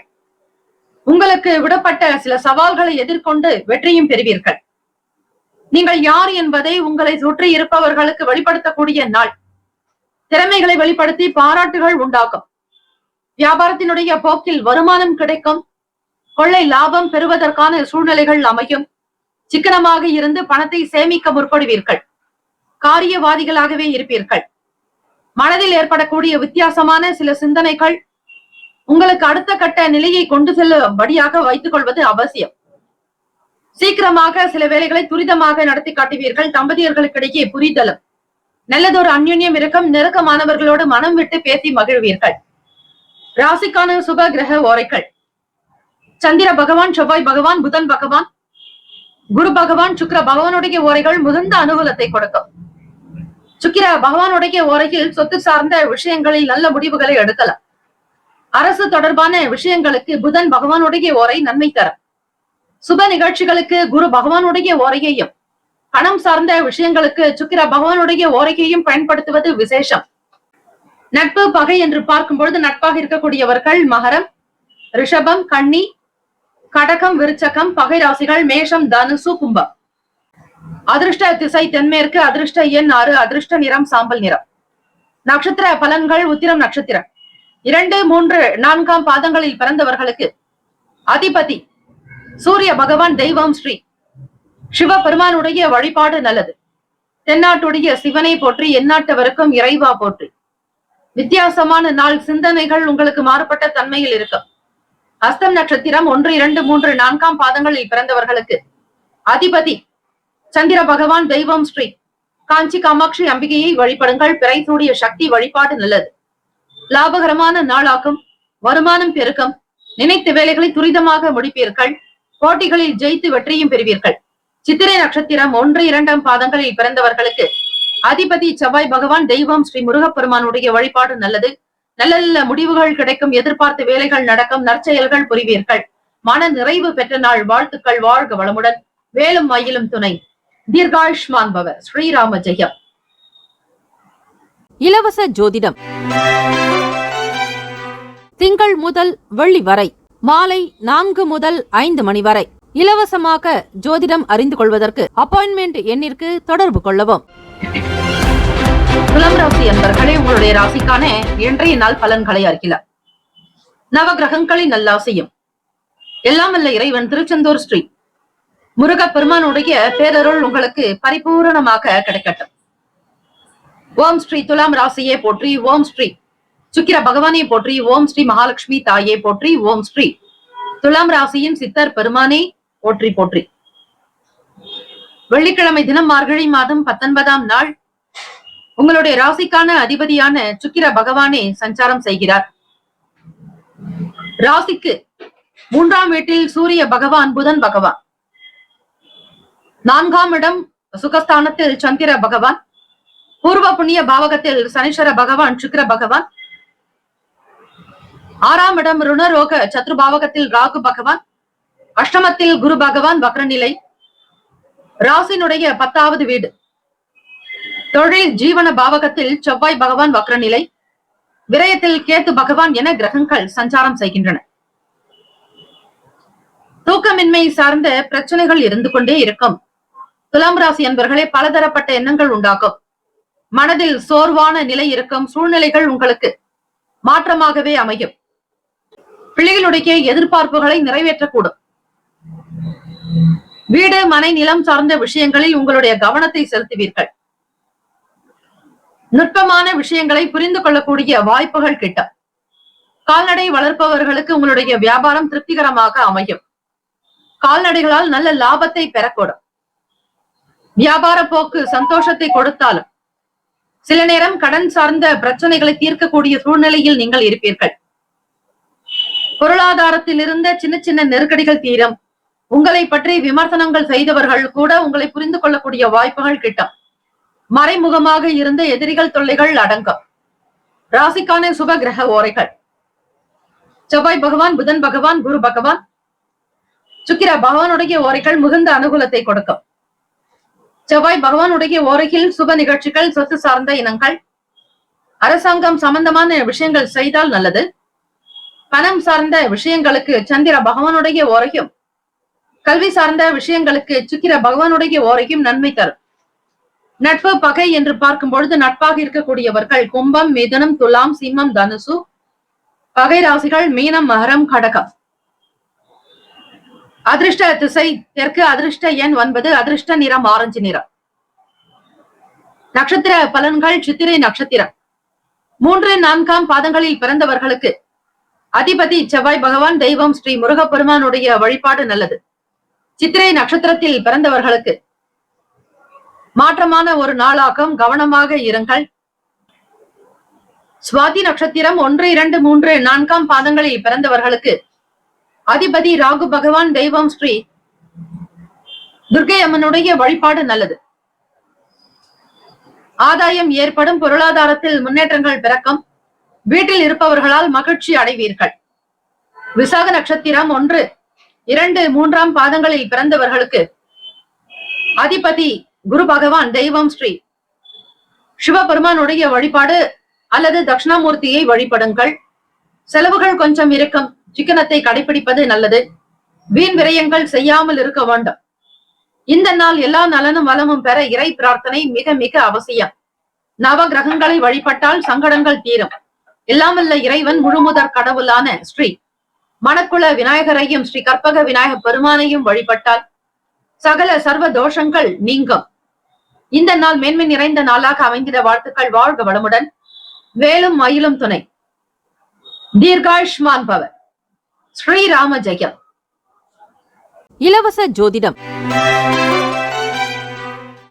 உங்களுக்கு விடப்பட்ட சில சவால்களை எதிர்கொண்டு வெற்றியும் பெறுவீர்கள். நீங்கள் யார் என்பதை உங்களை சுற்றி இருப்பவர்களுக்கு வெளிப்படுத்தக்கூடிய நாள். திறமைகளை வெளிப்படுத்தி பாராட்டுகள் உண்டாக்கும். வியாபாரத்தினுடைய போக்கில் வருமானம் கிடைக்கும். கொள்ளை லாபம் பெறுவதற்கான சூழ்நிலைகள் அமையும். சிக்கனமாக இருந்து பணத்தை சேமிக்க முற்படுவீர்கள். காரியவாதிகளாகவே இருப்பீர்கள். மனதில் ஏற்படக்கூடிய வித்தியாசமான சில சிந்தனைகள் உங்களுக்கு அடுத்த கட்ட நிலையை கொண்டு செல்லும்படியாக வைத்துக் கொள்வது அவசியம். சீக்கிரமாக சில வேலைகளை துரிதமாக நடத்தி காட்டுவீர்கள். தம்பதியர்களுக்கிடையே புரிதலும் நல்லதொரு அந்யுன்யம் இருக்கும். நெருக்கமானவர்களோடு மனம் விட்டு பேசி மகிழ்வீர்கள். ராசிக்கான சுப கிரக ஓரைகள்: சந்திர பகவான், செவ்வாய் பகவான், புதன் பகவான், குரு பகவான், சுக்கிர பகவானுடைய ஓரைகள் மிகுந்த அனுகூலத்தை கொடுக்கும். சுக்கிர பகவானுடைய ஓரையில் சொத்து சார்ந்த விஷயங்களில் நல்ல முடிவுகளை எடுக்கலாம். அரசு தொடர்பான விஷயங்களுக்கு புதன் பகவானுடைய ஓரை நன்மை தரும். சுப நிகழ்ச்சிகளுக்கு குரு பகவானுடைய ஓரையையும், பணம் சார்ந்த விஷயங்களுக்கு சுக்கிர பகவானுடைய ஓரையையும் பயன்படுத்துவது விசேஷம். நட்பு பகை என்று பார்க்கும் பொழுது நட்பாக இருக்கக்கூடியவர்கள் மகரம், ரிஷபம், கன்னி, கடகம், விருச்சகம். பகை ராசிகள் மேஷம், தனுசு, கும்பம். அதிர்ஷ்ட திசை தென்மேற்கு. அதிர்ஷ்ட எண் 6. அதிர்ஷ்ட நிறம் சாம்பல் நிறம். நட்சத்திர பலன்கள்: உத்திரம் நட்சத்திரம் 2, 3, 4 பாதங்களில் பிறந்தவர்களுக்கு அதிபதி சூரிய பகவான், தெய்வம் ஸ்ரீ சிவபெருமானுடைய வழிபாடு நல்லது. தென்னாட்டுடைய சிவனை போற்றி, எந்நாட்டவருக்கும் இறைவா போற்றி. வித்தியாசமான நாள். சிந்தனைகள் உங்களுக்கு மாறுபட்ட தன்மையில் இருக்கும். அஸ்தம் நட்சத்திரம் 1, 2, 3, 4 பாதங்களில் பிறந்தவர்களுக்கு அதிபதி சந்திர பகவான், தெய்வம் ஸ்ரீ காஞ்சி காமாட்சி அம்பிகையை வழிபடுங்கள். பிறை சூடிய சக்தி வழிபாடு நல்லது. லாபகரமான நாளாகும். வருமானம் பெருக்கம். நினைத்த வேலைகளை துரிதமாக முடிப்பீர்கள். போட்டிகளில் ஜெயித்து வெற்றியும் பெறுவீர்கள். சித்திரை நட்சத்திரம் 1, 2 பாதங்களில் பிறந்தவர்களுக்கு அதிபதி செவ்வாய் பகவான், தெய்வம் ஸ்ரீ முருகப்பெருமானுடைய வழிபாடு நல்லது. நல்ல நல்ல முடிவுகள் கிடைக்கும். எதிர்பார்த்த வேலைகள் நடக்கும். நற்செயல்கள் புரிவீர்கள். மன நிறைவு பெற்ற நாள். வாழ்த்துக்கள். வாழ்க வளமுடன். வேலும் மயிலும் துணை. தீர்காயுஷ்மான் பவ. ஸ்ரீராம ஜெயம்.
இலவச ஜோதிடம் திங்கள் முதல் வெள்ளி வரை மாலை 4 முதல் 5 மணி வரை இலவசமாக ஜோதிடம் அறிந்து கொள்வதற்கு அப்பாயின்மெண்ட் எண்ணிற்கு தொடர்பு கொள்ளவும்.
துலாம் ராசி அன்பர்களே, உங்களுடைய ராசிக்கான இன்றைய நாள் பலன்களை அறிக்கலாம். நவ கிரகங்களின் நல்லாசையும் எல்லாம் வல்ல இறைவன் திருச்செந்தூர் ஸ்ரீ முருகப் பெருமானுடைய பேரருள் உங்களுக்கு பரிபூரணமாக கிடைக்கட்டும். ஓம் ஸ்ரீ துலாம் ராசியே போற்றி, ஓம் ஸ்ரீ சுக்கிர பகவானே போற்றி, ஓம் ஸ்ரீ மகாலட்சுமி தாயே போற்றி, ஓம் ஸ்ரீ துலாம் ராசியின் சித்தர் பெருமானே போற்றி போற்றி. வெள்ளிக்கிழமை தினம் மார்கழி மாதம் 19ஆம் நாள் உங்களுடைய ராசிக்கான அதிபதியான சுக்கிர பகவானே சஞ்சாரம் செய்கிறார். ராசிக்கு 3ஆம் வீட்டில் சூரிய பகவான் புதன் பகவான், 4ஆம் இடம் சுகஸ்தானத்தில் சந்திர பகவான், பூர்வ புண்ணிய பாவகத்தில் சனீஸ்வர பகவான் சுக்கிர பகவான், 6ஆம் இடம் ருணரோக சத்ரு பாவகத்தில் ராகு பகவான், அஷ்டமத்தில் குரு பகவான் வக்ரநிலை, ராசினுடைய 10வது வீடு தொழில் ஜீவன பாவகத்தில் செவ்வாய் பகவான் வக்ரநிலை, விரயத்தில் கேத்து பகவான் என கிரகங்கள் சஞ்சாரம் செய்கின்றன. தூக்கமின்மை சார்ந்த பிரச்சனைகள் இருந்து கொண்டே இருக்கும். துலாம் ராசி என்பர்களே, பலதரப்பட்ட எண்ணங்கள் உண்டாகும். மனதில் சோர்வான நிலை இருக்கும். சூழ்நிலைகள் உங்களுக்கு மாற்றமாகவே அமையும். பிள்ளைகளுடைய எதிர்பார்ப்புகளை நிறைவேற்றக்கூடும். வீடு மனை நிலம் சார்ந்த விஷயங்களில் உங்களுடைய கவனத்தை செலுத்துவீர்கள். நுட்பமான விஷயங்களை புரிந்து கொள்ளக்கூடிய வாய்ப்புகள் கிட்டும். கால்நடை வளர்ப்பவர்களுக்கு உங்களுடைய வியாபாரம் திருப்திகரமாக அமையும். கால்நடைகளால் நல்ல லாபத்தை பெறக்கூடும். வியாபார போக்கு சந்தோஷத்தை கொடுத்தாலும் சில நேரம் கடன் சார்ந்த பிரச்சனைகளை தீர்க்கக்கூடிய சூழ்நிலையில் நீங்கள் இருப்பீர்கள். பொருளாதாரத்தில் இருந்த சின்ன சின்ன நெருக்கடிகள் தீரும். உங்களை பற்றி விமர்சனங்கள் செய்தவர்கள் கூட உங்களை புரிந்து கொள்ளக்கூடிய வாய்ப்புகள் கிட்டும். மறைமுகமாக இருந்த எதிரிகள் தொல்லைகள் அடங்கும். ராசிக்கான சுப கிரக ஓரைகள்: செவ்வாய் பகவான், புதன் பகவான், குரு பகவான், சுக்கிர பகவானுடைய ஓரைகள் மிகுந்த அனுகூலத்தை கொடுக்கும். செவ்வாய் பகவானுடைய ஓரையில் சுப நிகழ்ச்சிகள், சொத்து சார்ந்த இனங்கள், அரசாங்கம் சம்பந்தமான விஷயங்கள் செய்தால் நல்லது. பணம் சார்ந்த விஷயங்களுக்கு சந்திர பகவானுடைய ஓரையும், கல்வி சார்ந்த விஷயங்களுக்கு சுக்கிர பகவானுடைய ஓரையும் நன்மை தரும். நட்பு பகை என்று பார்க்கும் பொழுது நட்பாக இருக்கக்கூடியவர்கள் கும்பம், மிதுனம், துலாம், சிம்மம், தனுசு. பகை ராசிகள் மீனம், மகரம், கடகம். அதிர்ஷ்ட திசை தெற்கு, அதிர்ஷ்ட எண் 9, அதிர்ஷ்ட நிறம் ஆரஞ்சு நிறம். நட்சத்திர பலன்கள்: சித்திரை நட்சத்திரம் 3, 4ஆம் பாதங்களில் பிறந்தவர்களுக்கு அதிபதி செவ்வாய் பகவான், தெய்வம் ஸ்ரீ முருகப்பெருமானுடைய வழிபாடு நல்லது. சித்திரை நட்சத்திரத்தில் பிறந்தவர்களுக்கு மாற்றமான ஒரு நாளாகும். கவனமாக இருங்கள். சுவாதி நட்சத்திரம் 1, 2, 3, 4ஆம் பாதங்களில் பிறந்தவர்களுக்கு அதிபதி ராகு பகவான், தெய்வம் ஸ்ரீ துர்க்கை அம்மனுடைய வழிபாடு நல்லது. ஆதாயம் ஏற்படும். பொருளாதாரத்தில் முன்னேற்றங்கள் பிறக்கும். வீட்டில் இருப்பவர்களால் மகிழ்ச்சி அடைவீர்கள். விசாக நட்சத்திரம் 1, 2, 3ஆம் பாதங்களில் பிறந்தவர்களுக்கு அதிபதி குரு பகவான், தெய்வம் ஸ்ரீ சிவபெருமானுடைய வழிபாடு அல்லது தட்சிணாமூர்த்தியை வழிபடுங்கள். செலவுகள் கொஞ்சம் இருக்கும். சிக்கனத்தை கடைபிடிப்பது நல்லது. வீண் விரயங்கள் செய்யாமல் இருக்க வேண்டும். இந்த நாள் எல்லா நலனும் வளமும் பெற இறை பிரார்த்தனை மிக மிக அவசியம். நவ கிரகங்களை வழிபட்டால் சங்கடங்கள் தீரும். எல்லாமல்ல இறைவன் முழுமுதற் கடவுளான ஸ்ரீ மணக்குள விநாயகரையும் ஸ்ரீ கற்பக விநாயக பெருமானையும் வழிபட்டால் சகல சர்வ தோஷங்கள் நீங்கும். இந்த நாள் மேன்மை நிறைந்த நாளாக அமைந்திட வாழ்த்துக்கள். வாழ்க வளமுடன். வேலும் மயிலும் துணை. தீர்காயுஷ்மான் பவ. ஸ்ரீராம ஜெயம்.
இலவச ஜோதிடம்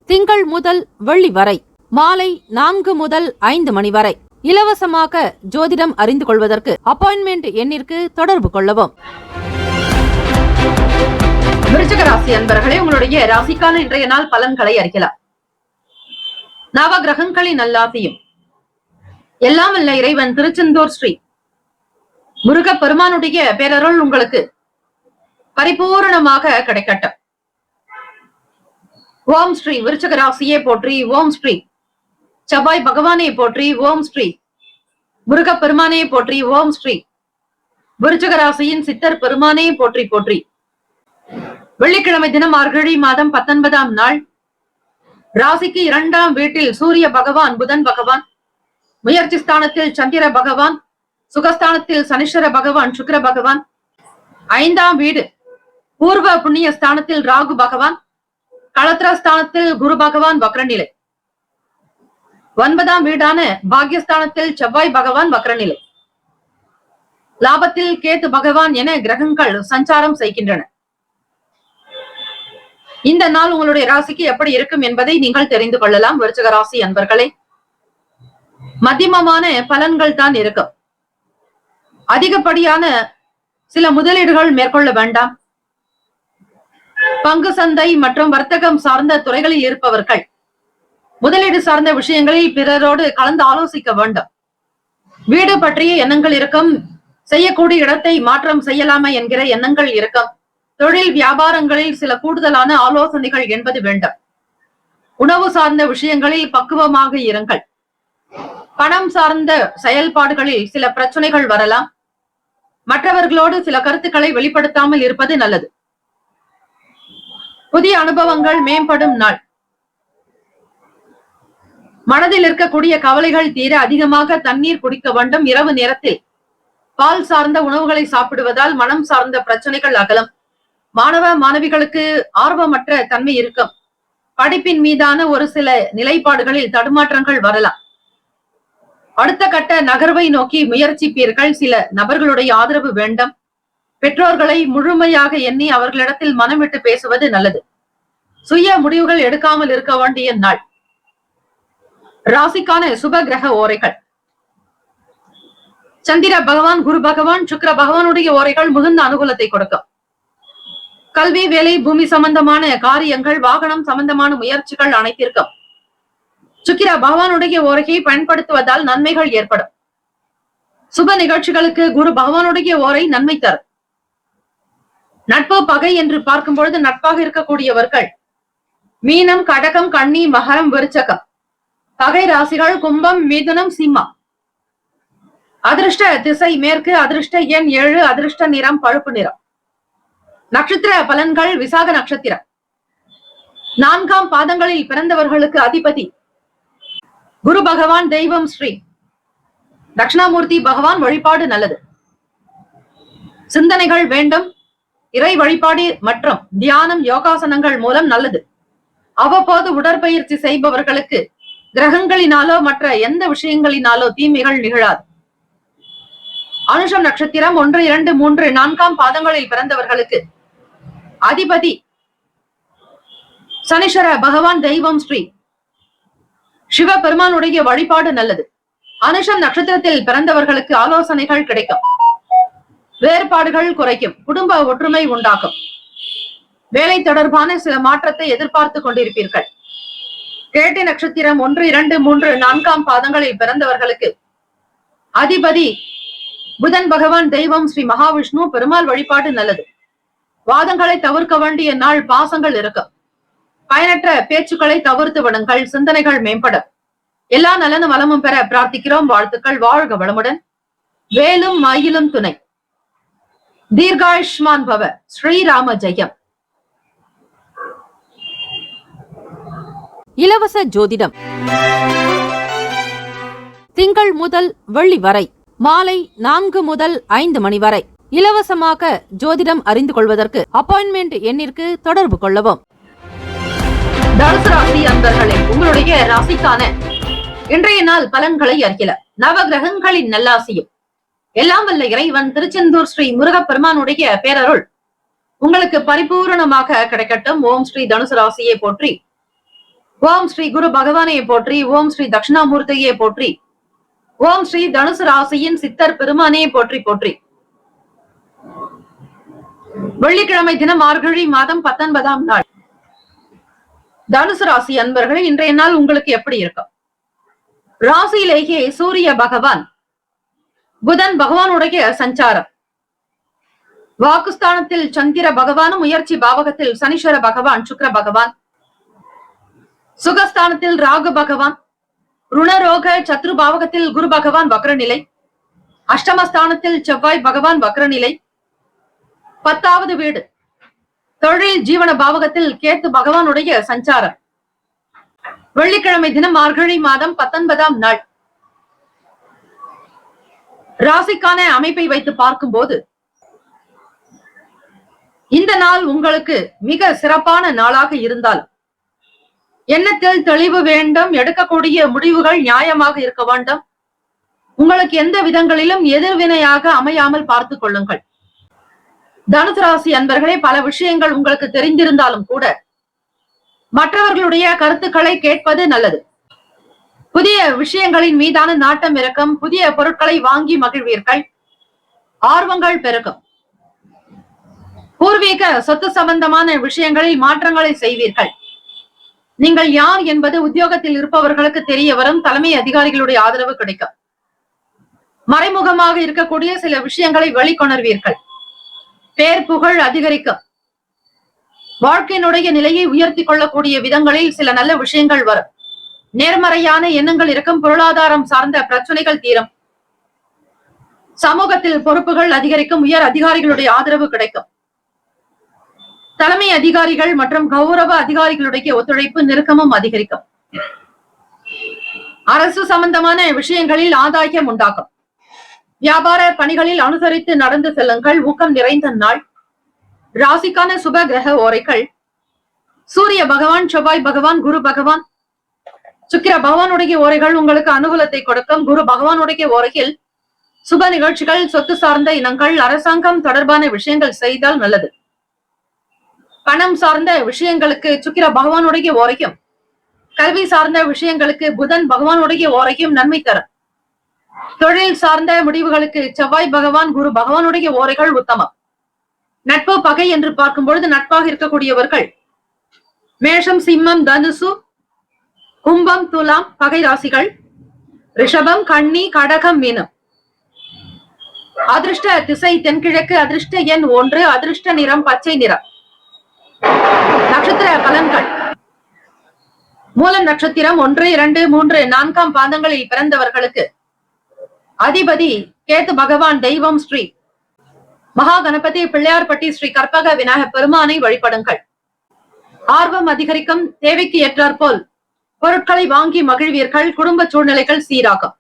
திங்கள் முதல் வெள்ளி வரை மாலை 4 முதல் 5 மணி வரை இலவசமாக ஜோதிடம் அறிந்து கொள்வதற்கு அப்பாயின்மெண்ட் எண்ணிற்கு தொடர்பு கொள்ளவும்.
விருச்சிக ராசி அன்பர்களே, உங்களுடைய ராசிக்கான இன்றைய நாள் பலன்களை அறிக்கலாம். நவ கிரகங்களின் நல்லாசையும் எல்லாம் வல்ல இறைவன் திருச்செந்தூர் ஸ்ரீ முருகப் பெருமானுடைய பேரருள் உங்களுக்கு பரிபூரணமாக கிடைக்கட்டும். ஓம் ஸ்ரீ விருச்சிக ராசியே போற்றி, ஓம் ஸ்ரீ செவ்வாய் பகவானே போற்றி, ஓம் ஸ்ரீ முருகப் பெருமானே போற்றி, ஓம் ஸ்ரீ விருச்சிக ராசியின் சித்தர் பெருமானே போற்றி போற்றி. வெள்ளிக்கிழமை தினம் மார்கழி மாதம் 19ஆம் நாள். ராசிக்கு 2ஆம் வீட்டில் சூரிய பகவான் புதன் பகவான், முயற்சி ஸ்தானத்தில் சந்திர பகவான், சுகஸ்தானத்தில் சனீஸ்வர பகவான் சுக்கிர பகவான், 5ஆம் வீடு பூர்வ புண்ணிய ஸ்தானத்தில் ராகு பகவான், களத்திர ஸ்தானத்தில் குரு பகவான் வக்ரநிலை, 9ஆம் வீடான பாக்யஸ்தானத்தில் செவ்வாய் பகவான் வக்ரநிலை, லாபத்தில் கேத்து பகவான் என கிரகங்கள் சஞ்சாரம் செய்கின்றன. இந்த நாள் உங்களுடைய ராசிக்கு எப்படி இருக்கும் என்பதை நீங்கள் தெரிந்து கொள்ளலாம். விருச்சிக ராசி அன்பர்களே, மத்தியமமான பலன்கள் தான் இருக்கும். அதிகப்படியான சில முதலீடுகள் மேற்கொள்ள வேண்டாம். பங்கு சந்தை மற்றும் வர்த்தகம் சார்ந்த துறைகளில் இருப்பவர்கள் முதலீடு சார்ந்த விஷயங்களில் பிறரோடு கலந்து ஆலோசிக்க வேண்டும். வீடு பற்றிய எண்ணங்கள் இருக்கும். செய்யக்கூடிய இடத்தை மாற்றம் செய்யலாமா என்கிற எண்ணங்கள் இருக்கும். தொழில் வியாபாரங்களில் சில கூடுதலான ஆலோசனைகள் என்பது வேண்டும். உணவு சார்ந்த விஷயங்களில் பக்குவமாக இருங்கள். பணம் சார்ந்த செயல்பாடுகளில் சில பிரச்சனைகள் வரலாம். மற்றவர்களோடு சில கருத்துக்களை வெளிப்படுத்தாமல் இருப்பது நல்லது. புதிய அனுபவங்கள் மேம்படும் நாள். மனதில் இருக்கக்கூடிய கவலைகள் தீர அதிகமாக தண்ணீர் குடிக்க வேண்டும். இரவு நேரத்தில் பால் சார்ந்த உணவுகளை சாப்பிடுவதால் மனம் சார்ந்த பிரச்சனைகள் அகலும். மாணவ மாணவிகளுக்கு ஆர்வமற்ற தன்மை இருக்கும். படிப்பின் மீதான ஒரு சில நிலைப்பாடுகளில் தடுமாற்றங்கள் வரலாம். அடுத்த கட்ட நகர்வை நோக்கி முயற்சிப்பீர்கள். சில நபர்களுடைய ஆதரவு வேண்டும். பெற்றோர்களை முழுமையாக எண்ணி அவர்களிடத்தில் மனம் விட்டு பேசுவது நல்லது. சுய முடிவுகள் எடுக்காமல் இருக்க வேண்டிய நாள். ராசிக்கான சுப கிரக ஓரைகள். சந்திர பகவான், குரு பகவான், சுக்கிர பகவானுடைய ஓரைகள் மிகுந்த அனுகூலத்தை கொடுக்கும். கல்வி, வேலை, பூமி சம்பந்தமான காரியங்கள், வாகனம் சம்பந்தமான முயற்சிகள் அனைத்திற்கும் சுக்கிர பகவானுடைய ஓரையை பயன்படுத்துவதால் நன்மைகள் ஏற்படும். சுப நிகழ்ச்சிகளுக்கு குரு பகவானுடைய ஓரை நன்மை தரும். நட்பு பகை என்று பார்க்கும் பொழுது நட்பாக இருக்கக்கூடியவர்கள் மீனம், கடகம், கன்னி, மகரம், விருச்சகம். பகை ராசிகள் கும்பம், மிதுனம், சிம்மம். அதிர்ஷ்ட திசை மேற்கு. அதிர்ஷ்ட எண் 7. அதிர்ஷ்ட நிறம் பழுப்பு நிறம். நட்சத்திர பலன்கள். விசாக நட்சத்திரம். 4ஆம் பாதங்களில் பிறந்தவர்களுக்கு அதிபதி குரு பகவான். தெய்வம் ஸ்ரீ தட்சிணாமூர்த்தி பகவான் வழிபாடு நல்லது. சிந்தனைகள் வேண்டும். இறை வழிபாடு மற்றும் தியானம், யோகாசனங்கள் மூலம் நல்லது. அவ்வப்போது உடற்பயிற்சி செய்பவர்களுக்கு கிரகங்களினாலோ மற்ற எந்த விஷயங்களினாலோ தீமைகள் நிகழாது. அனுஷம் நட்சத்திரம் 1, 2, 3, 4ஆம் பாதங்களில் பிறந்தவர்களுக்கு அதிபதி சனீஸ்வர பகவான். தெய்வம் ஸ்ரீ சிவபெருமானுடைய வழிபாடு நல்லது. அனுஷம் நட்சத்திரத்தில் பிறந்தவர்களுக்கு ஆலோசனைகள் கிடைக்கும். வேறுபாடுகள் குறைக்கும். குடும்ப ஒற்றுமை உண்டாகும். வேலை தொடர்பான சில மாற்றத்தை எதிர்பார்த்து கொண்டிருப்பீர்கள். கேட்டை நட்சத்திரம் 1, 2, 3, 4ஆம் பாதங்களில் பிறந்தவர்களுக்கு அதிபதி புதன் பகவான். தெய்வம் ஸ்ரீ மகாவிஷ்ணு. பெருமாள் வழிபாடு நல்லது. வாதங்களை தவிர்க்க வேண்டிய நாள். பாசங்கள் இருக்கும். பயனற்ற பேச்சுக்களை தவிர்த்து விடுங்கள். சிந்தனைகள் மேம்படும். எல்லா நலனும் வளமும் பெற பிரார்த்திக்கிறோம். வாழ்த்துக்கள். வாழ்க வளமுடன். வேலும் மயிலும் துணை. தீர்காயுஷ்மான் பவ. ஸ்ரீராம ஜெயம்.
இலவச ஜோதிடம் திங்கள் முதல் வெள்ளி வரை மாலை 4 முதல் 5 மணி வரை இலவசமாக ஜோதிடம் அறிந்து கொள்வதற்கு அப்பாயின்மெண்ட் எண்ணிற்கு தொடர்பு கொள்ளவும்.
தனுசு ராசி அன்பர்களே, உங்களுடைய ராசிக்கான இன்றைய நாள் பலன்களை அறியலாம். நவ கிரகங்களின் நல்லாசியும் எல்லாம் வல்ல இறைவன் திருச்செந்தூர் ஸ்ரீ முருகப்பெருமானுடைய பேரருள் உங்களுக்கு பரிபூரணமாக கிடைக்கட்டும். ஓம் ஸ்ரீ தனுசு ராசியை போற்றி. ஓம் ஸ்ரீ குரு பகவானையை போற்றி. ஓம் ஸ்ரீ தட்சிணாமூர்த்தியை போற்றி. ஓம் ஸ்ரீ தனுசு ராசியின் சித்தர் பெருமானையை போற்றி போற்றி. வெள்ளிக்கிழமை தினம் மார்கழி மாதம் 19ஆம் நாள். தனுசு ராசி அன்பர்களே, இன்றைய நாள் உங்களுக்கு எப்படி இருக்கும்? ராசியிலேயே சூரிய பகவான் புதன் பகவானுடைய சஞ்சாரம். வாக்குஸ்தானத்தில் சந்திர பகவானும், முயற்சி பாவகத்தில் சனீஸ்வர பகவான் சுக்கிர பகவான், சுகஸ்தானத்தில் ராகு பகவான், ருணரோக சத்ரு பாவகத்தில் குரு பகவான் வக்ரநிலை, அஷ்டமஸ்தானத்தில் செவ்வாய் பகவான் வக்ரநிலை. 10வது வீடு தொழில் ஜீவன பாவகத்தில் கேத்து பகவானுடைய சஞ்சாரம். வெள்ளிக்கிழமை தினம் மார்கழி மாதம் 19ஆம் நாள். ராசிக்கான அமைப்பை வைத்து பார்க்கும்போது இந்த நாள் உங்களுக்கு மிக சிறப்பான நாளாக இருந்தால் எண்ணத்தில் தெளிவு வேண்டும், எடுக்கக்கூடிய முடிவுகள் நியாயமாக இருக்க வேண்டும். உங்களுக்கு எந்த விதங்களிலும் எதிர்வினையாக அமையாமல் பார்த்துக் கொள்ளுங்கள். தனுசு ராசி அன்பர்களே, பல விஷயங்கள் உங்களுக்கு தெரிந்திருந்தாலும் கூட மற்றவர்களுடைய கருத்துக்களை கேட்பது நல்லது. புதிய விஷயங்களின் மீதான நாட்டம் இருக்கும். புதிய பொருட்களை வாங்கி மகிழ்வீர்கள். ஆர்வங்கள் பெருகும். பூர்வீக சொத்து சம்பந்தமான விஷயங்களில் மாற்றங்களை செய்வீர்கள். நீங்கள் யார் என்பது உத்தியோகத்தில் இருப்பவர்களுக்கு தெரிய வரும். தலைமை அதிகாரிகளுடைய ஆதரவு கிடைக்கும். மறைமுகமாக இருக்கக்கூடிய சில விஷயங்களை வெளிக்கொணர்வீர்கள். பேர் புகழ் அதிகரிக்கும். வாழ்க்கையினுடைய நிலையை உயர்த்தி கொள்ளக்கூடிய விதங்களில் சில நல்ல விஷயங்கள் வரும். நேர்மறையான எண்ணங்கள் இருக்கும். பொருளாதாரம் சார்ந்த பிரச்சனைகள் தீரும். சமூகத்தில் பொறுப்புகள் அதிகரிக்கும். உயர் அதிகாரிகளுடைய ஆதரவு கிடைக்கும். தலைமை அதிகாரிகள் மற்றும் கௌரவ அதிகாரிகளுடைய ஒத்துழைப்பு நெருக்கமும் அதிகரிக்கும். அரசு சம்பந்தமான விஷயங்களில் ஆதாயம் உண்டாகும். வியாபார பணிகளில் அனுசரித்து நடந்து செல்லுங்கள். ஊக்கம் நிறைந்த நாள். ராசிக்கான சுப கிரக ஓரைகள் சூரிய பகவான், செவ்வாய் பகவான், குரு பகவான், சுக்கிர பகவானுடைய ஓரைகள் உங்களுக்கு அனுகூலத்தை கொடுக்கும். குரு பகவானுடைய ஓரையில் சுப நிகழ்ச்சிகள், சொத்து சார்ந்த இனங்கள், அரசாங்கம் தொடர்பான விஷயங்கள் செய்தால் நல்லது. பணம் சார்ந்த விஷயங்களுக்கு சுக்கிர பகவானுடைய ஓரையும், கல்வி சார்ந்த விஷயங்களுக்கு புதன் பகவானுடைய ஓரையும் நன்மை தரும். தொழில் சார்ந்த முடிவுகளுக்கு செவ்வாய் பகவான், குரு பகவானுடைய ஓரைகள் உத்தமம். நட்பு பகை என்று பார்க்கும் பொழுது நட்பாக இருக்கக்கூடியவர்கள் மேஷம், சிம்மம், தனுசு, கும்பம், துலாம் பகை ராசிகள். ரிஷபம், கன்னி, கடகம், மீனம். அதிர்ஷ்ட திசை தென்கிழக்கு. அதிர்ஷ்ட எண் 1. அதிர்ஷ்ட நிறம் பச்சை நிறம். நட்சத்திர பலன்கள். மூலம் நட்சத்திரம் 1, 2, 3, 4ஆம் பாதங்களில் பிறந்தவர்களுக்கு அதிபதி கேத்து பகவான். தெய்வம் ஸ்ரீ மகா கணபதி பிள்ளையார்பட்டி ஸ்ரீ கற்பக விநாயகர் பெருமானை வழிபடுங்கள். ஆர்வம் அதிகரிக்கும். தேவைக்கு ஏற்றாற்போல் பொருட்களை வாங்கி மகிழ்வீர்கள். குடும்ப சூழ்நிலைகள் சீராகும்.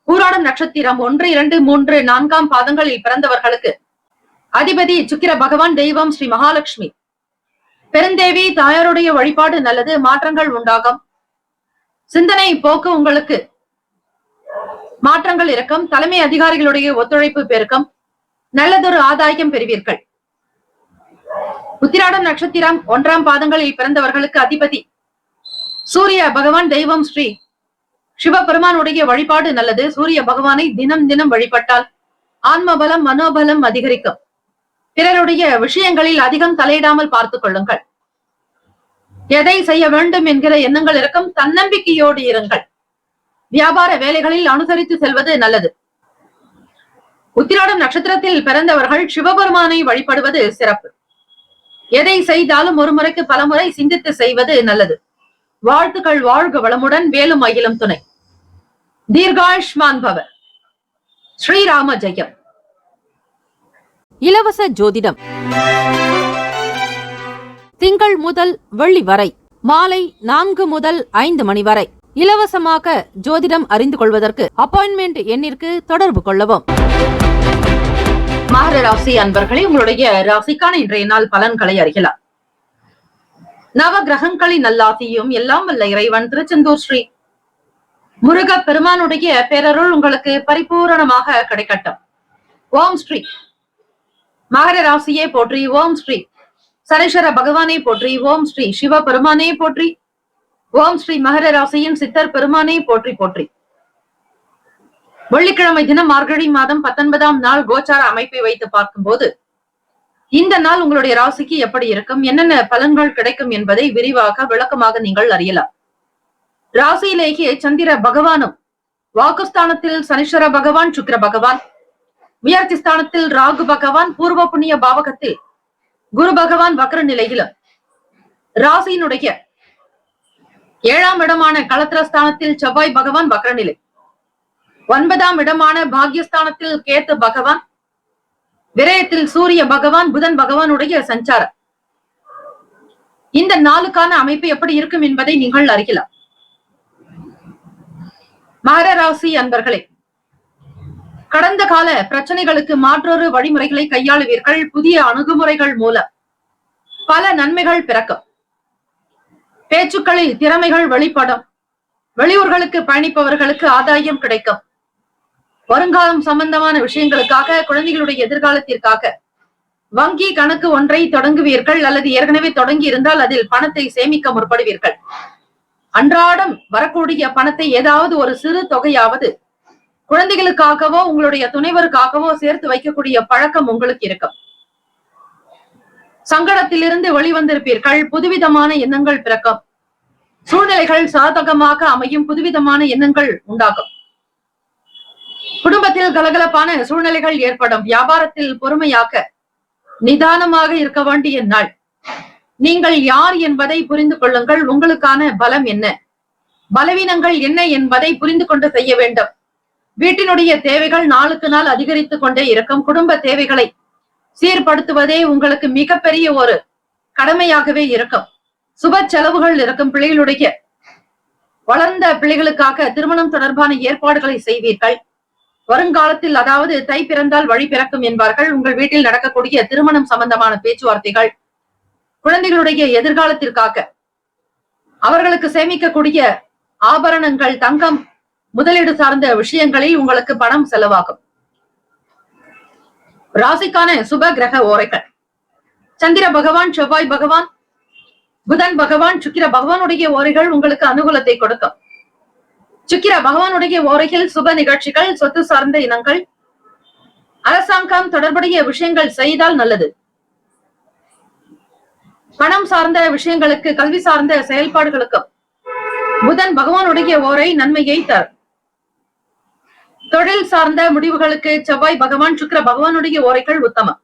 பூராடம் நட்சத்திரம் 1, 2, 3, 4ஆம் பாதங்களில் பிறந்தவர்களுக்கு அதிபதி சுக்கிர பகவான். தெய்வம் ஸ்ரீ மகாலட்சுமி. பெருந்தேவி தாயாருடைய வழிபாடு நல்லது. மாற்றங்கள் உண்டாகும். சிந்தனை போக்கு உங்களுக்கு மாற்றங்கள் இருக்கும். தலைமை அதிகாரிகளுடைய ஒத்துழைப்பு பெருக்கும். நல்லதொரு ஆதாயம் பெறுவீர்கள். உத்திராடம் நட்சத்திரம் 1ஆம் பாதங்களில் பிறந்தவர்களுக்கு அதிபதி சூரிய பகவான். தெய்வம் ஸ்ரீ சிவபெருமானுடைய வழிபாடு நல்லது. சூரிய பகவானை தினம் தினம் வழிபட்டால் ஆன்மபலம், மனோபலம் அதிகரிக்கும். பிறருடைய விஷயங்களில் அதிகம் தலையிடாமல் பார்த்துக் கொள்ளுங்கள். எதை செய்ய வேண்டும் என்கிற எண்ணங்கள் இருக்கும். தன்னம்பிக்கையோடு இருங்கள். வியாபார வேலைகளில் அனுசரித்து செல்வது நல்லது. உத்திராடம் நட்சத்திரத்தில் பிறந்தவர்கள் சிவபெருமானை வழிபடுவது சிறப்பு. எதை செய்தாலும் ஒரு முறைக்கு பல முறை சிந்தித்து செய்வது நல்லது. வாழ்த்துக்கள். வாழ்க வளமுடன். வேலும் அகிலும் துணை. தீர்காயுஷ்மான் பவ. ஸ்ரீராம ஜெயம்.
இலவச ஜோதிடம் திங்கள் முதல் வெள்ளி வரை மாலை 4 முதல் 5 மணி வரை இலவசமாக ஜோதிடம் அறிந்து கொள்வதற்கு அப்பாயின்மெண்ட் எண்ணிற்கு தொடர்பு கொள்ளவும்.
மகர ராசி அன்பர்களே, உங்களுடைய ராசிக்கான இன்றைய நாள் பலன்களை அறியலாம். நவ கிரகங்களின் நல்லாசியும் எல்லாம் வல்ல இறைவன் திருச்செந்தூர் ஸ்ரீ முருக பெருமானுடைய பேரருள் உங்களுக்கு பரிபூரணமாக கிடைக்கட்டும். ஓம் ஸ்ரீ மகர ராசியே போற்றி. ஓம் ஸ்ரீ சனீஸ்வர பகவானை போற்றி. ஓம் ஸ்ரீ சிவ பெருமானே போற்றி. ஓம் ஸ்ரீ மகர ராசியின் சித்தர் பெருமானே போற்றி போற்றி. வெள்ளிக்கிழமை தினம் மார்கழி மாதம் 19ஆம் நாள் கோச்சார அமைப்பை வைத்து பார்க்கும்போது இந்த நாள் உங்களுடைய ராசிக்கு எப்படி இருக்கும், என்னென்ன பலன்கள் கிடைக்கும் என்பதை விரிவாக விளக்கமாக நீங்கள் அறியலாம். ராசியிலேயே சந்திர பகவானும், வாக்குஸ்தானத்தில் சனீஸ்வர பகவான், சுக்கிர பகவான், முயற்சி ஸ்தானத்தில் ராகு பகவான், பூர்வ புண்ணிய பாவகத்தில் குரு பகவான் வக்ர நிலையிலும், ராசியினுடைய 7ஆம் இடமான களத்திரஸ்தானத்தில் செவ்வாய் பகவான் வக்ர நிலை, 9ஆம் இடமான பாக்யஸ்தானத்தில் கேத்து பகவான், விரயத்தில் சூரிய பகவான், புதன் பகவானுடைய சஞ்சாரம். இந்த நாளுக்கான அமைப்பு எப்படி இருக்கும் என்பதை நீங்கள் அறியலாம். மகர ராசி அன்பர்களே, கடந்த கால பிரச்சனைகளுக்கு மாற்றொரு வழிமுறைகளை கையாளுவீர்கள். புதிய அணுகுமுறைகள் மூலம் பல நன்மைகள் பிறக்கும். பேச்சுக்களில் திறமைகள் வெளிப்படும். வெளியூர்களுக்கு பயணிப்பவர்களுக்கு ஆதாயம் கிடைக்கும். வருங்காலம் சம்பந்தமான விஷயங்களுக்காக, குழந்தைகளுடைய எதிர்காலத்திற்காக வங்கி கணக்கு ஒன்றை தொடங்குவீர்கள், அல்லது ஏற்கனவே தொடங்கி இருந்தால் அதில் பணத்தை சேமிக்க முற்படுவீர்கள். அன்றாடம் வரக்கூடிய பணத்தை ஏதாவது ஒரு சிறு தொகையாவது குழந்தைகளுக்காகவோ உங்களுடைய துணைவருக்காகவோ சேர்த்து வைக்கக்கூடிய பழக்கம் உங்களுக்கு இருக்கும். சங்கடத்திலிருந்து வெளிவந்திருப்பீர்கள். புதுவிதமான எண்ணங்கள் பிறக்கும். சூழ்நிலைகள் சாதகமாக அமையும். புதுவிதமான எண்ணங்கள் உண்டாகும். குடும்பத்தில் கலகலப்பான சூழ்நிலைகள் ஏற்படும். வியாபாரத்தில் பொறுமையாக நிதானமாக இருக்க வேண்டிய நாள். நீங்கள் யார் என்பதை புரிந்து கொள்ளுங்கள். உங்களுக்கான பலம் என்ன, பலவீனங்கள் என்ன என்பதை புரிந்து கொண்டு செய்ய வேண்டும். வீட்டினுடைய தேவைகள் நாளுக்கு நாள் அதிகரித்துக் கொண்டே இருக்கும். குடும்ப தேவைகளை சீர்படுத்துவதே உங்களுக்கு மிகப்பெரிய ஒரு கடமையாகவே இருக்கும். சுப செலவுகள் இருக்கும். பிள்ளைகளுடைய வளர்ந்த பிள்ளைகளுக்காக திருமணம் தொடர்பான ஏற்பாடுகளை செய்வீர்கள். வருங்காலத்தில், அதாவது தை பிறந்தால் வழி பிறக்கும் என்பார்கள், உங்கள் வீட்டில் நடக்கக்கூடிய திருமணம் சம்பந்தமான பேச்சுவார்த்தைகள், குழந்தைகளுடைய எதிர்காலத்திற்காக அவர்களுக்கு சேமிக்கக்கூடிய ஆபரணங்கள், தங்கம் முதலீடு சார்ந்த விஷயங்களில் உங்களுக்கு பணம் செலவாகும். ராசிக்கான சுப கிரக ஓரைகள்: சந்திர பகவான், செவ்வாய் பகவான், புதன் பகவான், சுக்கிர பகவானுடைய ஓரைகள் உங்களுக்கு அனுகூலத்தை கொடுக்கும். சுக்கிர பகவானுடைய ஓரையில் சுப நிகழ்ச்சிகள், சொத்து சார்ந்த இனங்கள், அரசாங்கம் தொடர்புடைய விஷயங்கள் செய்தால் நல்லது. பணம் சார்ந்த விஷயங்களுக்கு, கல்வி சார்ந்த செயல்பாடுகளுக்கும் புதன் பகவானுடைய ஓரை நன்மையை தரும். தொழில் சார்ந்த முடிவுகளுக்கு செவ்வாய் பகவான், சுக்கிர பகவானுடைய ஓரைகள் உத்தமம்.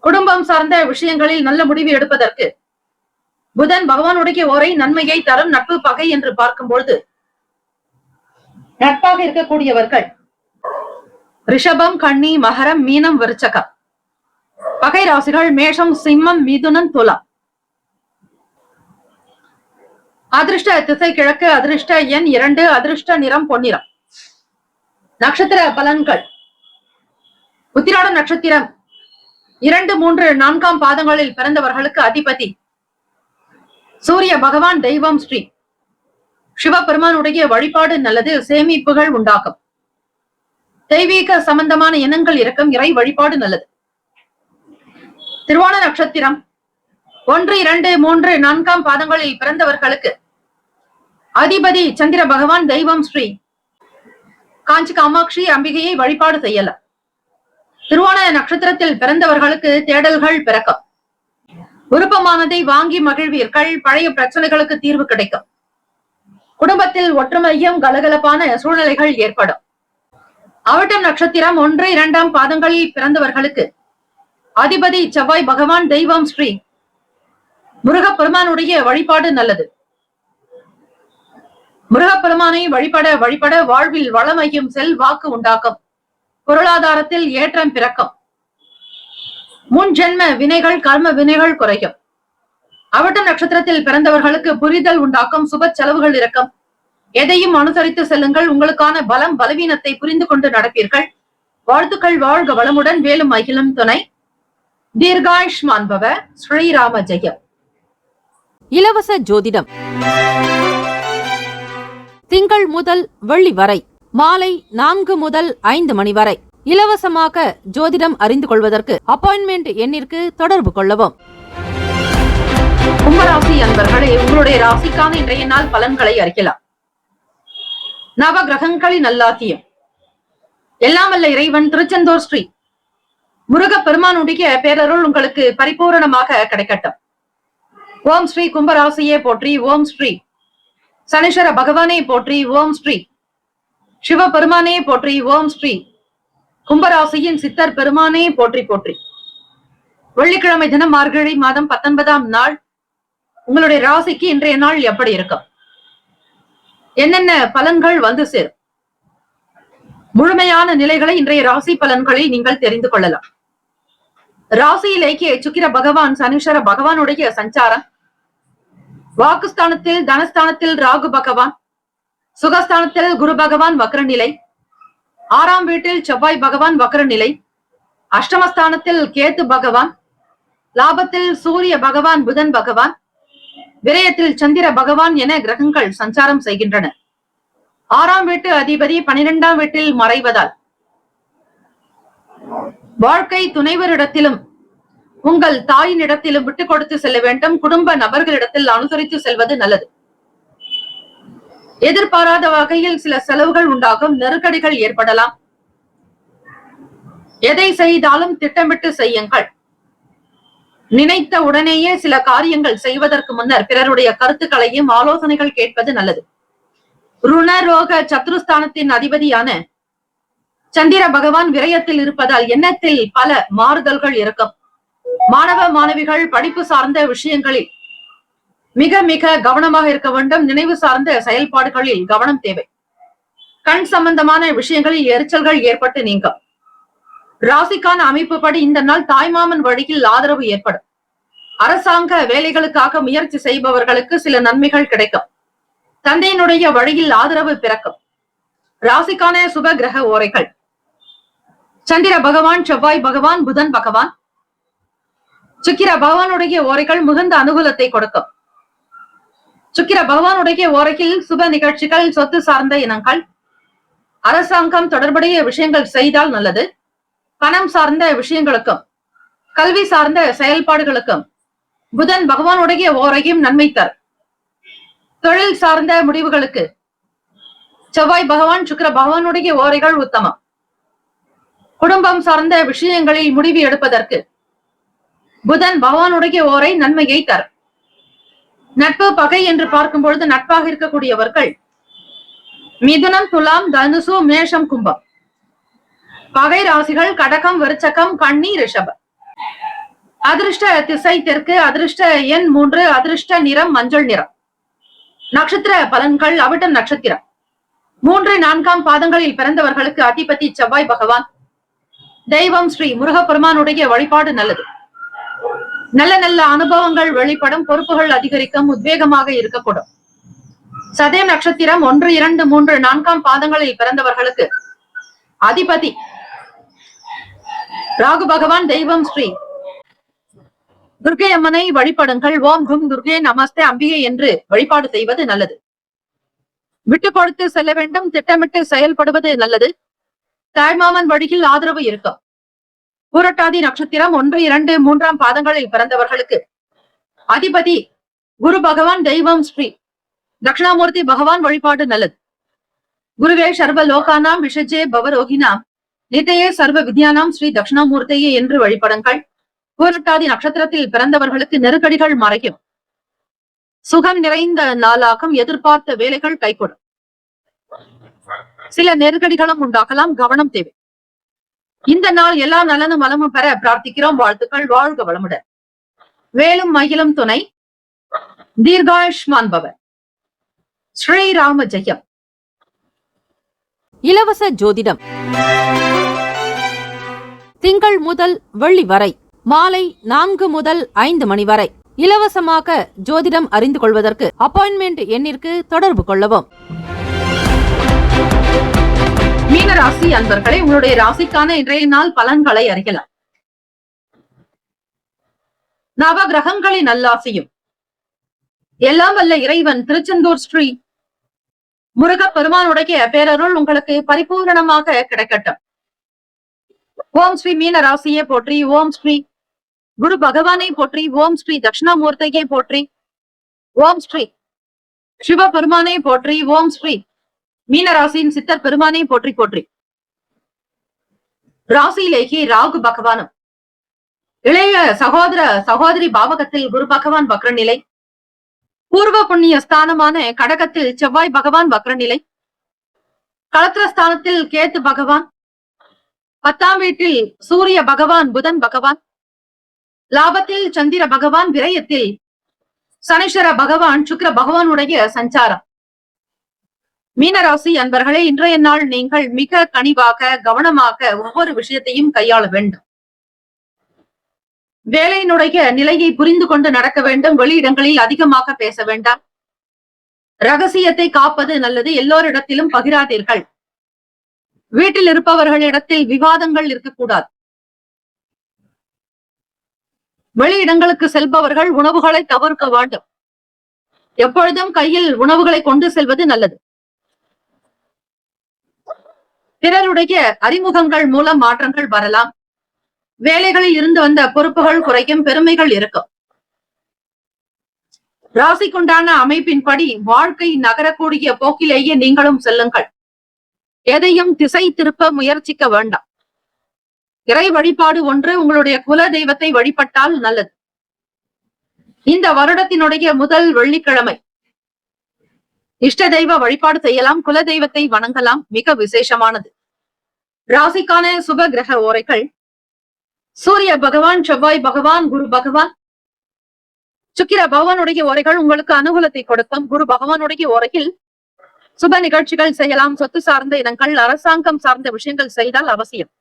குடும்பம் சார்ந்த விஷயங்களில் நல்ல முடிவு எடுப்பதற்கு புதன் பகவானுடைய ஓரை நன்மையை தரும். நட்பு பகை என்று பார்க்கும்பொழுது நட்பாக இருக்கக்கூடியவர்கள் ரிஷபம், கன்னி, மகரம், மீனம், விருச்சகம். பகை ராசிகள் மேஷம், சிம்மம், மிதுனம், துலாம். அதிர்ஷ்ட திசை கிழக்கு. அதிர்ஷ்ட எண் 2. அதிர்ஷ்ட நிறம் பொன்னிறம். நட்சத்திர பலன்கள்: உத்திராட நட்சத்திரம் 2, 3, 4ஆம் பாதங்களில் பிறந்தவர்களுக்கு அதிபதி சூரிய பகவான். தெய்வம் ஸ்ரீ சிவபெருமானுடைய வழிபாடு நல்லது. சேமிப்புகள் உண்டாகும். தெய்வீக சம்பந்தமான எண்ணங்கள் இருக்கும். இறை வழிபாடு நல்லது. திருவோண நட்சத்திரம் 1, 2, 3, 4ஆம் பாதங்களில் பிறந்தவர்களுக்கு அதிபதி சந்திர பகவான். தெய்வம் ஸ்ரீ காஞ்சி காமாட்சி அம்பிகையை வழிபாடு செய்யலாம். திருவோண நட்சத்திரத்தில் பிறந்தவர்களுக்கு தேடல்கள் பிறக்கும். விருப்பமானதை வாங்கி மகிழ்வீர்கள். பழைய பிரச்சனைகளுக்கு தீர்வு கிடைக்கும். குடும்பத்தில் ஒற்றுமையும் கலகலப்பான சூழ்நிலைகள் ஏற்படும். அவிட்டம் நட்சத்திரம் 1, 2ஆம் பாதங்களில் பிறந்தவர்களுக்கு அதிபதி செவ்வாய் பகவான். தெய்வம் ஸ்ரீ முருகப்பெருமானுடைய வழிபாடு நல்லது. முருகப்பெருமானை வழிபட வாழ்வில் வளமையும் செல்வாக்கு உண்டாக்கும். பொருளாதாரத்தில் ஏற்றம் பிறக்கும். முன் ஜென்ம வினைகள், கர்ம வினைகள் குறையும். அவிட்டம் நட்சத்திரத்தில் பிறந்தவர்களுக்கு புரிதல் உண்டாக்கும். சுப செலவுகள் இருக்கும். எதையும் அனுசரித்து செல்லுங்கள். உங்களுக்கான பலம் பலவீனத்தை புரிந்து கொண்டு நடப்பீர்கள். வாழ்த்துக்கள். வாழ்க வளமுடன். வேலும் அகிலும் துணை. தீர்காயுஷ்மான் பவ. ஸ்ரீராம ஜெயம்.
இலவச ஜோதிடம் திங்கள் முதல் வெள்ளி வரை மாலை 4 முதல் 5 மணி வரை இலவசமாக ஜோதிடம் அறிந்து கொள்வதற்கு அப்பாயின்மெண்ட் எண்ணிற்கு தொடர்பு கொள்ளவும்.
கும்பராசி அன்பர்களே, உங்களுடைய ராசிக்கான இன்றைய நாள் பலன்களை அறிக்கலாம். நவ கிரகங்களின் நல்லாத்தியம். எல்லாம் வல்ல இறைவன் திருச்செந்தூர் ஸ்ரீ முருகப்பெருமானுடைய பேரருள் உங்களுக்கு பரிபூரணமாக கிடைக்கட்டும். ஓம் ஸ்ரீ கும்பராசியே போற்றி. ஓம் ஸ்ரீ சனீஸ்வர பகவானே போற்றி. ஓம் ஸ்ரீ சிவபெருமானே போற்றி. ஓம் ஸ்ரீ கும்பராசியின் சித்தர் பெருமானே போற்றி போற்றி. வெள்ளிக்கிழமை தினம் மார்கழி மாதம் 19ஆம் நாள். உங்களுடைய ராசிக்கு இன்றைய நாள் எப்படி இருக்கும், என்னென்ன பலன்கள் வந்து சேரும், முழுமையான நிலைகளை இன்றைய ராசி பலன்களில் நீங்கள் தெரிந்து கொள்ளலாம். ராசியிலேயே சுக்கிர பகவான் சனீஸ்வர பகவானுடைய சஞ்சாரம், வாக்குஸ்தானத்தில் தனஸ்தானத்தில் ராகு பகவான், சுகஸ்தானத்தில் குரு பகவான் வக்ர நிலை, 6ஆம் வீட்டில் செவ்வாய் பகவான் வக்ர நிலை, அஷ்டமஸ்தானத்தில் கேத்து பகவான், லாபத்தில் சூரிய பகவான் புதன் பகவான், விரயத்தில் சந்திர பகவான் என கிரகங்கள் சஞ்சாரம் செய்கின்றன. 6ஆம் வீட்டு அதிபதி 12ஆம் வீட்டில் மறைவதால் வாழ்க்கை துணைவரிடத்திலும் உங்கள் தாயினிடத்திலும் விட்டுக் கொடுத்து செல்ல வேண்டும். குடும்ப நபர்களிடத்தில் அனுசரித்து செல்வது நல்லது. எதிர்பாராத வகையில் சில செலவுகள் உண்டாகும், நெருக்கடிகள் ஏற்படலாம். எதை செய்தாலும் திட்டமிட்டு செய்யுங்கள். நினைத்த உடனேயே சில காரியங்கள் செய்வதற்கு முன்னர் பிறருடைய கருத்துக்களையும் ஆலோசனைகள் கேட்பது நல்லது. ருணரோக சத்ருஸ்தானத்தின் அதிபதியான சந்திர பகவான் விரயத்தில் இருப்பதால் எண்ணத்தில் பல மாறுதல்கள் இருக்கும். மாணவ மாணவிகள் படிப்பு சார்ந்த விஷயங்களில் மிக மிக கவனமாக இருக்க வேண்டும். நினைவு சார்ந்த செயல்பாடுகளில் கவனம் தேவை. கண் சம்பந்தமான விஷயங்களில் எரிச்சல்கள் ஏற்பட்டு நீங்கும். ராசிக்கான அமைப்புப்படி இந்த நாள் தாய்மாமன் வழியில் ஆதரவு ஏற்படும். அரசாங்க வேலைகளுக்காக முயற்சி செய்பவர்களுக்கு சில நன்மைகள் கிடைக்கும். தந்தையினுடைய வழியில் ஆதரவு பிறக்கும். ராசிக்கான சுப கிரக ஓரைகள்: சந்திர பகவான், செவ்வாய் பகவான், புதன் பகவான். சுக்கிர பகவானுடைய ஓரைகள் மிகுந்த அனுகூலத்தை கொடுக்கும். சுக்கிர பகவானுடைய ஓரையில் சுப நிகழ்ச்சிகள், சொத்து சார்ந்த இனங்கள், அரசாங்கம் தொடர்புடைய விஷயங்கள் செய்தால் நல்லது. பணம் சார்ந்த விஷயங்களுக்கும் கல்வி சார்ந்த செயல்பாடுகளுக்கும் புதன் பகவானுடைய ஓரையும் நன்மை தரும். தொழில் சார்ந்த முடிவுகளுக்கு செவ்வாய் பகவான், சுக்கிர பகவானுடைய ஓரைகள் உத்தமம். குடும்பம் சார்ந்த விஷயங்களில் முடிவு எடுப்பதற்கு புதன் பகவானுடைய ஓரை நன்மையை தரும். நட்பு பகை என்று பார்க்கும் பொழுது நட்பாக இருக்கக்கூடியவர்கள் மிதுனம், துலாம், தனுசு, மேஷம், கும்பம். பகை ராசிகள் கடகம், விருச்சகம், கன்னி, ரிஷபம். அதிர்ஷ்ட திசை தெற்கு, அதிர்ஷ்ட எண் 3, அதிர்ஷ்ட நிறம் மஞ்சள் நிறம். நட்சத்திர பலன்கள்: அவிட்டம் நட்சத்திரம் 3, 4ஆம் பாதங்களில் பிறந்தவர்களுக்கு அதிபதி செவ்வாய் பகவான். தெய்வம் ஸ்ரீ முருகப்பெருமானுடைய வழிபாடு நல்லது. நல்ல நல்ல அனுபவங்கள் வெளிப்படும். பொறுப்புகள் அதிகரிக்கும். உத்வேகமாக இருக்கக்கூடும். சதயம் நட்சத்திரம் 1, 2, 3, 4ஆம் பாதங்களில் பிறந்தவர்களுக்கு அதிபதி ராகு பகவான். தெய்வம் ஸ்ரீ துர்க்கை அம்மனை வழிபடுங்கள். ஓம் கும் துர்கே நமஸ்தே அம்பிகை என்று வழிபாடு செய்வது நல்லது. விட்டு கொடுத்து செல்ல வேண்டும். திட்டமிட்டு செயல்படுவது நல்லது. தாய்மாமன் வழியில் ஆதரவு இருக்கும். பூரட்டாதி நட்சத்திரம் 1, 2, 3ஆம் பாதங்களில் பிறந்தவர்களுக்கு அதிபதி குரு பகவான். தெய்வம் ஸ்ரீ தட்சிணாமூர்த்தி பகவான் வழிபாடு நல்லது. குருவே சர்வ லோகானாம் விஷஜே பவரோகினாம் நிதையே சர்வ வித்யானாம் ஸ்ரீ தட்சிணாமூர்த்தியே என்று வழிபடுங்கள். பூரட்டாதி நட்சத்திரத்தில் பிறந்தவர்களுக்கு நெருக்கடிகள் மறையும். சுகம் நிறைந்த நாளாகும். எதிர்பார்த்த வேலைகள் கைகூடும். சில நெருக்கடிகளும் உண்டாகலாம். கவனம் தேவை. இந்த நாள் எல்லா நலனும் வளமும் பெற பிரார்த்திக்கிறோம். வாழ்த்துக்கள். வாழ்க வளமுடன். வேலும் மயிலும் துணை. தீர்காயுஷ்மான் பவ. ஸ்ரீராம ஜெயம்.
இலவச ஜோதிடம் திங்கள் முதல் வெள்ளி வரை மாலை 4 முதல் 5 மணி வரை இலவசமாக ஜோதிடம் அறிந்து கொள்வதற்கு அப்பாயின்மெண்ட் எண்ணிற்கு தொடர்பு கொள்ளவும்.
மீன ராசி அன்பர்களே, உங்களுடைய ராசிக்கான இன்றைய நாள் பலன்களை அறியலாம். நவ கிரகங்களின் நல்லாசியும் எல்லாம் வல்ல இறைவன் திருச்செந்தூர் ஸ்ரீ முருகப் பெருமானுடைய பேரருள் உங்களுக்கு பரிபூரணமாக கிடைக்கட்டும். ஓம் ஸ்ரீ மீன ராசியை போற்றி. ஓம் ஸ்ரீ குரு பகவானை போற்றி. ஓம் ஸ்ரீ தட்சிணாமூர்த்தியை போற்றி. ஓம் ஸ்ரீ சிவ பெருமானை போற்றி. ஓம் ஸ்ரீ மீனராசியின் சித்தர் பெருமானை போற்றி போற்றி. ராசியிலேயே ராகு பகவானும் இளைய சகோதர சகோதரி பாவகத்தில் குரு பகவான் வக்ரநிலை, பூர்வ புண்ணிய ஸ்தானமான கடகத்தில் செவ்வாய் பகவான் வக்ரநிலை, களத்திரஸ்தானத்தில் கேத்து பகவான், 10ஆம் வீட்டில் சூரிய பகவான் புதன் பகவான், லாபத்தில் சந்திர பகவான், விரயத்தில் சனீஸ்வர பகவான் சுக்கிர பகவானுடைய சஞ்சாரம். மீனராசி அன்பர்களே, இன்றைய நாள் நீங்கள் மிக கனிவாக கவனமாக ஒவ்வொரு விஷயத்தையும் கையாள வேண்டும். வேலையினுடைய நிலையை புரிந்து கொண்டு நடக்க வேண்டும். வெளியிடங்களில் அதிகமாக பேச வேண்டாம். ரகசியத்தை காப்பது நல்லது. எல்லோரிடத்திலும் பகிராதீர்கள். வீட்டில் இருப்பவர்களிடத்தில் விவாதங்கள் இருக்கக்கூடாது. வெளியிடங்களுக்கு செல்பவர்கள் உணவுகளை தவிர்க்க வேண்டும். எப்பொழுதும் கையில் உணவுகளை கொண்டு செல்வது நல்லது. பிறருடைய அறிமுகங்கள் மூலம் மாற்றங்கள் வரலாம். வேலைகளில் இருந்து வந்த பொறுப்புகள் குறைக்கும், பெருமைகள் இருக்கும். ராசிக்குண்டான அமைப்பின்படி வாழ்க்கை நகரக்கூடிய போக்கிலேயே நீங்களும் செல்லுங்கள். எதையும் திசை திருப்ப முயற்சிக்க வேண்டாம். இறை வழிபாடு ஒன்று, உங்களுடைய குல தெய்வத்தை வழிபட்டால் நல்லது. இந்த வருடத்தினுடைய முதல் வெள்ளிக்கிழமை இஷ்ட தெய்வ வழிபாடு செய்யலாம். குல தெய்வத்தை வணங்கலாம். மிக விசேஷமானது. ராசிக்கான சுப கிரக ஓரைகள்: சூரிய பகவான், செவ்வாய் பகவான், குரு பகவான். சுக்கிர பகவானுடைய ஓரைகள் உங்களுக்கு அனுகூலத்தை கொடுக்கும். குரு பகவானுடைய ஓரையில் சுப நிகழ்ச்சிகள் செய்யலாம். சொத்து சார்ந்த இடங்கள், அரசாங்கம் சார்ந்த விஷயங்கள் செய்தால் அவசியம்.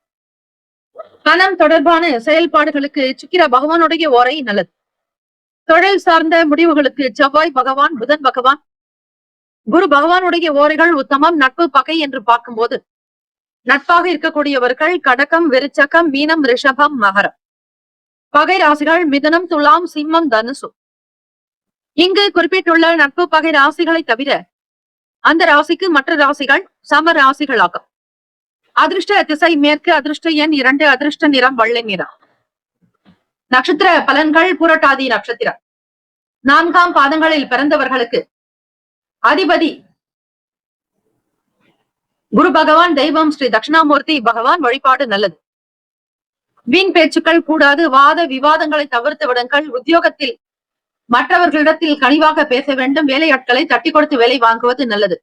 பணம் தொடர்பான செயல்பாடுகளுக்கு சுக்கிர பகவானுடைய ஓரை நல்லது. தொழில் சார்ந்த முடிவுகளுக்கு செவ்வாய் பகவான், புதன் பகவான், குரு பகவானுடைய ஓரைகள் உத்தமம். நட்பு பகை என்று பார்க்கும்போது நட்பாக இருக்கக்கூடியவர்கள் கடகம், விருச்சகம், மீனம், ரிஷபம், மகரம். பகை ராசிகள் மிதுனம், துலாம், சிம்மம், தனுசு. இங்கு குறிப்பிட்டுள்ள நட்பு பகை ராசிகளை தவிர அந்த ராசிக்கு மற்ற ராசிகள் சம ராசிகளாகும். அதிர்ஷ்ட திசை மேற்கு, அதிர்ஷ்ட எண் 2, அதிர்ஷ்ட நிறம் வெள்ளை நிறம். நட்சத்திர பலன்கள்: பூரட்டாதி நட்சத்திரம் 4ஆம் பாதங்களில் பிறந்தவர்களுக்கு அதிபதி குரு பகவான், தெய்வம் ஸ்ரீ தட்சிணாமூர்த்தி பகவான். வழிபாடு நல்லது. வீண் பேச்சுக்கள் கூடாது. வாத விவாதங்களை தவிர்த்து விடுங்கள். உத்தியோகத்தில் மற்றவர்களிடத்தில் கனிவாக பேச வேண்டும். வேலையாட்களை தட்டி கொடுத்து வேலை வாங்குவது நல்லது.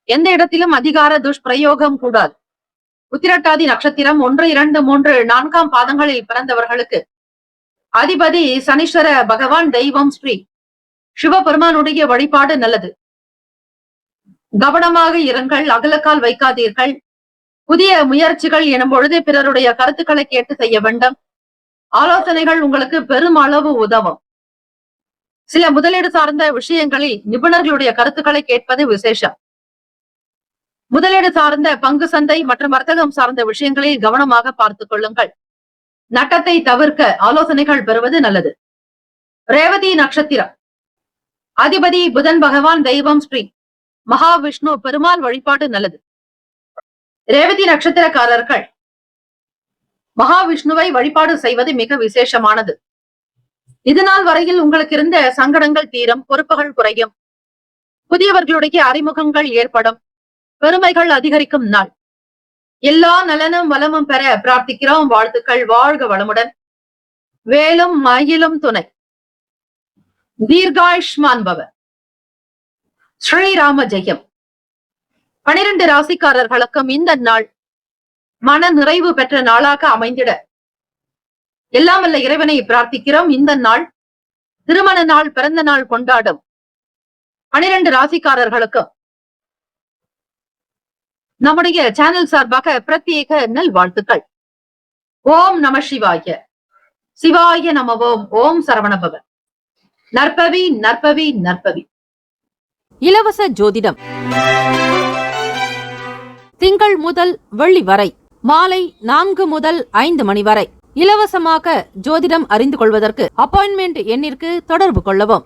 எந்த இடத்திலும் அதிகார துஷ்பிரயோகம் கூடாது. உத்திரட்டாதி நட்சத்திரம் 1, 2, 3, 4ஆம் பாதங்களில் பிறந்தவர்களுக்கு அதிபதி சனீஸ்வர பகவான், தெய்வம் ஸ்ரீ சிவபெருமானுடைய வழிபாடு நல்லது. கவனமாக இருங்கள். அகலக்கால் வைக்காதீர்கள். புதிய முயற்சிகள் எனும் பொழுது பிறருடைய கருத்துக்களை கேட்டு செய்ய வேண்டும். ஆலோசனைகள் உங்களுக்கு பெருமளவு உதவும். சில முதலீடு சார்ந்த விஷயங்களில் நிபுணர்களுடைய கருத்துக்களை கேட்பது விசேஷம். முதலீடு சார்ந்த பங்கு சந்தை மற்றும் வர்த்தகம் சார்ந்த விஷயங்களில் கவனமாக பார்த்துக் கொள்ளுங்கள். நட்டத்தை தவிர்க்க ஆலோசனைகள் பெறுவது நல்லது. ரேவதி நட்சத்திரம் அதிபதி புதன் பகவான், தெய்வம் ஸ்ரீ மகாவிஷ்ணு பெருமாள். வழிபாடு நல்லது. ரேவதி நட்சத்திரக்காரர்கள் மகாவிஷ்ணுவை வழிபாடு செய்வது மிக விசேஷமானது. இதுநாள் வரையில் உங்களுக்கு இருந்த சங்கடங்கள் தீரும். பொறுப்புகள் குறையும். புதியவர்களுடைய அறிமுகங்கள் ஏற்படும். பெருமைகள் அதிகரிக்கும் நாள். எல்லா நலனும் வளமும் பெற பிரார்த்திக்கிறோம். வாழ்த்துக்கள். வாழ்க வளமுடன். வேலும் மயிலும் துணை. தீர்காயுஷ்மான் பவ. ஸ்ரீராம ஜெயம். 12 ராசிக்காரர்களுக்கும் இந்த நாள் மன நிறைவு பெற்ற நாளாக அமைந்திட எல்லாம் வல்ல இறைவனை பிரார்த்திக்கிறோம். இந்த நாள் திருமண நாள், பிறந்த நாள் கொண்டாடும் 12 ராசிக்காரர்களுக்கும் நம்முடைய சேனல் சார்பாக பிரத்யேக நல்வாழ்த்துக்கள். ஓம் நம சிவாய. சிவாய நம. ஓம் சரவணபவ. நற்பவி நற்பவி நற்பவி.
இலவச ஜோதிடம் திங்கள் முதல் வெள்ளி வரை மாலை 4 முதல் 5 மணி வரை இலவசமாக ஜோதிடம் அறிந்து கொள்வதற்கு அப்பாயின்மெண்ட் எண்ணிற்கு தொடர்பு கொள்ளவும்.